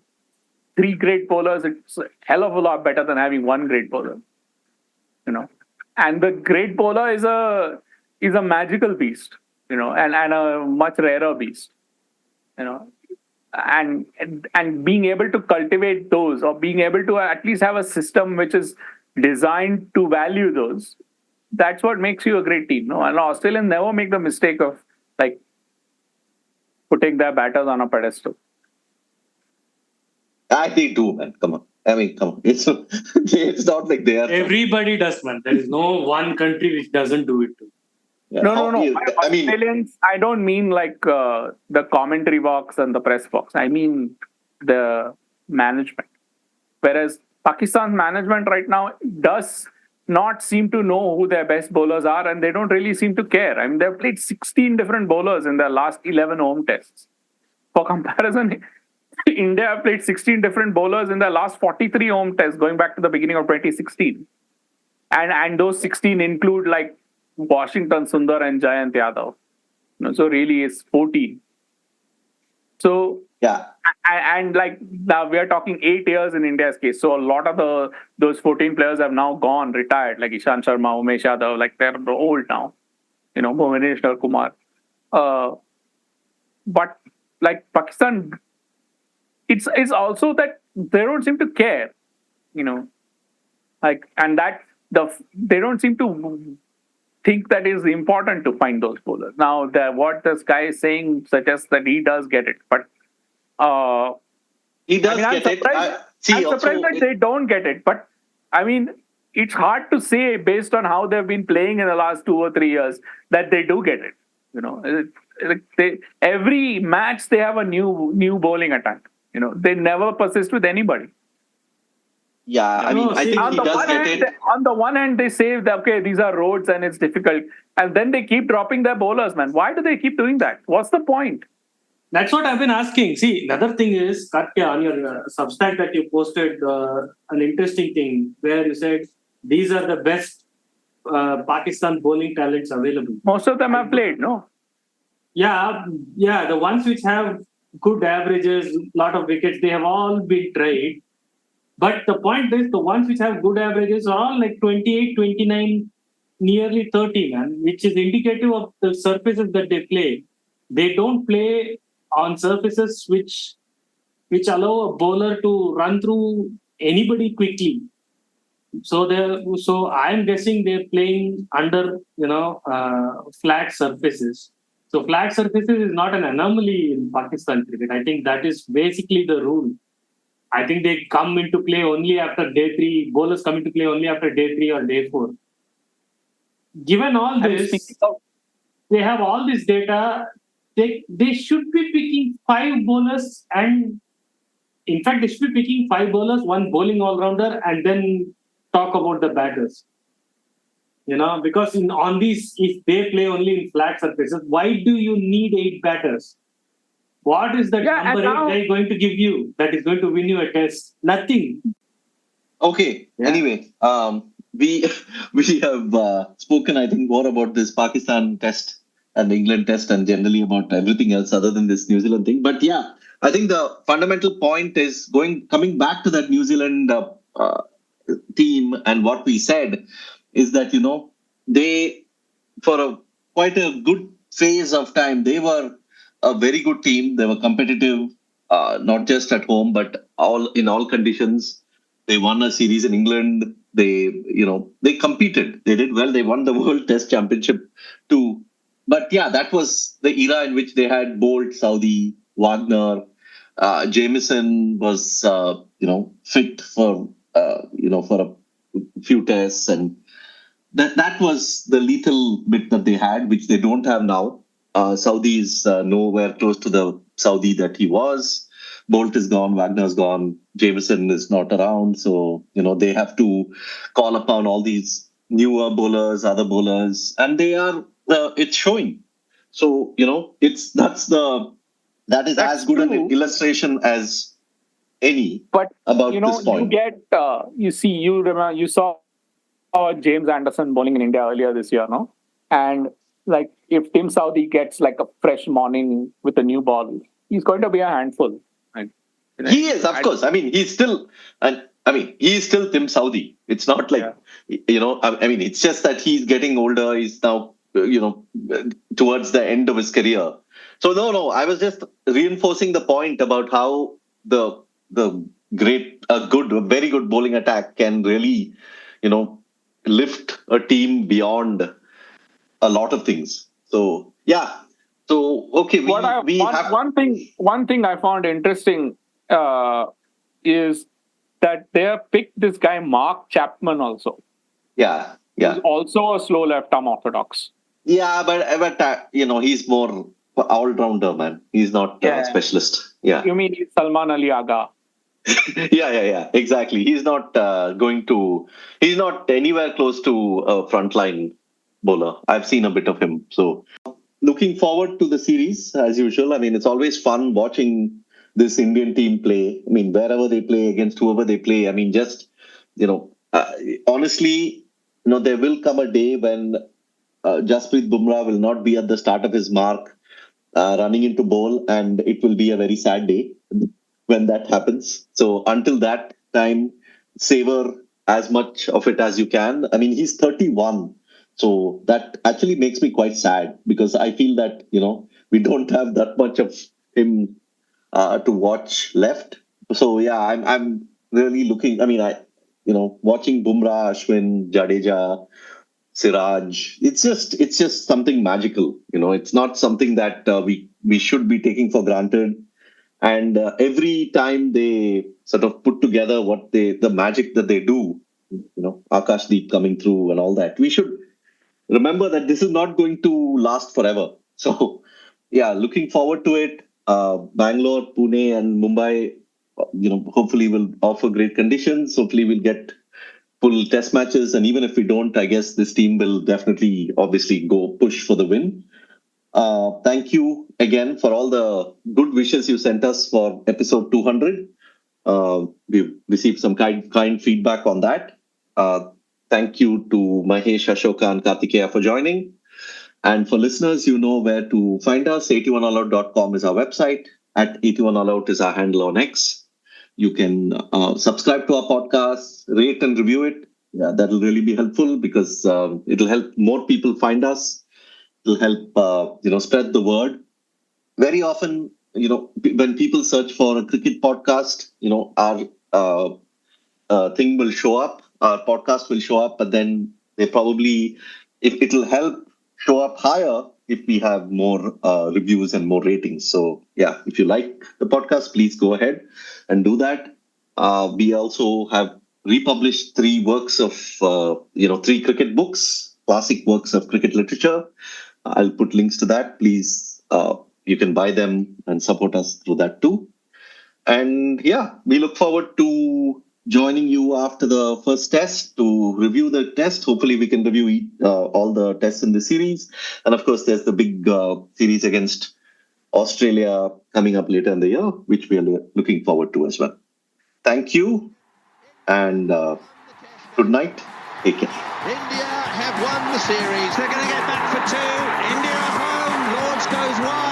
3 great bowlers. It's a hell of a lot better than having 1 great bowler. And the great bowler is a magical beast, and a much rarer beast, and being able to cultivate those, or being able to at least have a system which is designed to value those, that's what makes you a great team. And Australians never make the mistake of like putting their batters on a pedestal. I think do, man. Come on. I mean, come on. It's not like they are. Everybody does, man. There is no one country which doesn't do it too. Yeah. No. I mean, Australians, I don't mean like the commentary box and the press box. I mean the management. Whereas Pakistan's management right now does not seem to know who their best bowlers are, and they don't really seem to care. I mean, they've played 16 different bowlers in their last 11 home tests. For comparison, India played 16 different bowlers in their last 43 home tests going back to the beginning of 2016. And those 16 include like Washington Sundar and Jayant Yadav. So really it's 14. So yeah. And like now we are talking 8 years in India's case. So a lot of those 14 players have now gone, retired, like Ishant Sharma, Umesh Yadav, like they're old now. Bhuvaneshwar Kumar. But like Pakistan, it's also that they don't seem to care, like, and that they don't seem to think that is important to find those bowlers. Now, what this guy is saying suggests that he does get it, but he does get it. I'm surprised that they don't get it, but I mean, it's hard to say based on how they've been playing in the last 2 or 3 years that they do get it. Every match they have a new bowling attack. They never persist with anybody. Yeah, I mean, I think he does get it. On the one hand, they say that, okay, these are roads and it's difficult. And then they keep dropping their bowlers, man. Why do they keep doing that? What's the point? That's what I've been asking. See, another thing is, Katya, on your Substack that you posted, an interesting thing where you said these are the best Pakistan bowling talents available. Most of them have played, no? Yeah, the ones which have good averages, lot of wickets, they have all been tried. But the point is, the ones which have good averages are all like 28, 29, nearly 30, man, which is indicative of the surfaces that they play. They don't play on surfaces which allow a bowler to run through anybody quickly. So I'm guessing they're playing under, flat surfaces. So flat surfaces is not an anomaly in Pakistan cricket. I think that is basically the rule. I think they come into play only after day 3. Bowlers come into play only after day 3 or day 4. Given all this, they have all this data. They should be picking 5 bowlers, and in fact, they should be picking 5 bowlers, 1 bowling all-rounder, and then talk about the batters. Because on these, if they play only in flat surfaces, why do you need 8 batters? What is the number 8 guy going to give you that is going to win you a test? Nothing. Okay. Yeah. Anyway, we we have spoken, I think, more about this Pakistan test and the England test and generally about everything else other than this New Zealand thing. But yeah, I think the fundamental point is coming back to that New Zealand team, and what we said is that, they, for quite a good phase of time, they were a very good team. They were competitive, not just at home, but in all conditions. They won a series in England. They competed. They did well. They won the World Test Championship too. But yeah, that was the era in which they had Bolt, Saudi, Wagner. Jameson was, fit for, for a few tests, and that was the lethal bit that they had, which they don't have now. Saudi is nowhere close to the Saudi that he was. Bolt is gone, Wagner's gone, Jameson is not around. So, they have to call upon all these newer bowlers, other bowlers, and it's showing. So, that is That's as good true. an illustration as any But about this point. you remember, you saw James Anderson bowling in India earlier this year, no? And like, if Tim Southee gets like a fresh morning with a new ball, he's going to be a handful. He is, of course. I mean, he's still Tim Southee. It's not like, it's just that he's getting older. He's now, towards the end of his career. So no, I was just reinforcing the point about how the very good bowling attack can really, lift a team beyond a lot of things. So yeah. So okay, one thing I found interesting is that they have picked this guy Mark Chapman also. Yeah. He's also a slow left arm orthodox. Yeah, but he's more all-rounder, man. He's not a specialist. Yeah. You mean he's Salman Ali Agha? Yeah. Exactly. He's not he's not anywhere close to a frontline bowler. I've seen a bit of him. So looking forward to the series as usual. I mean, it's always fun watching this Indian team play. I mean, wherever they play, against whoever they play. I mean, just, honestly, there will come a day when Jasprit Bumrah will not be at the start of his mark, running into bowl, and it will be a very sad day when that happens. So until that time, savor as much of it as you can. I mean, he's 31. So that actually makes me quite sad, because I feel that, we don't have that much of him to watch left. So yeah, I'm really looking. I mean, watching Bumrah, Ashwin, Jadeja, Siraj, it's just something magical. It's not something that we should be taking for granted. And every time they sort of put together the magic that they do, Akashdeep coming through and all that, we should remember that this is not going to last forever. So yeah, looking forward to it. Bangalore, Pune, and Mumbai, hopefully will offer great conditions. Hopefully we'll get full test matches. And even if we don't, I guess this team will definitely, obviously, go push for the win. Thank you again for all the good wishes you sent us for episode 200. We've received some kind feedback on that. Thank you to Mahesh, Ashoka, and Kartikeya for joining. And for listeners, you know where to find us. 81allout.com is our website. At 81allout is our handle on X. You can subscribe to our podcast, rate and review it. Yeah, that'll really be helpful, because it'll help more people find us. It'll help spread the word. Very often, when people search for a cricket podcast, our thing will show up. Our podcast will show up, but then they probably, if it'll help show up higher if we have more reviews and more ratings. So yeah, if you like the podcast, please go ahead and do that. We also have republished 3 works of, 3 cricket books, classic works of cricket literature. I'll put links to that. Please, you can buy them and support us through that too. And yeah, we look forward to joining you after the first test to review the test. Hopefully we can review all the tests in the series. And of course, there's the big series against Australia coming up later in the year, which we are looking forward to as well. Thank you, and good night. Take care. India have won the series. They're going to get back for two. India home. Lords goes wide.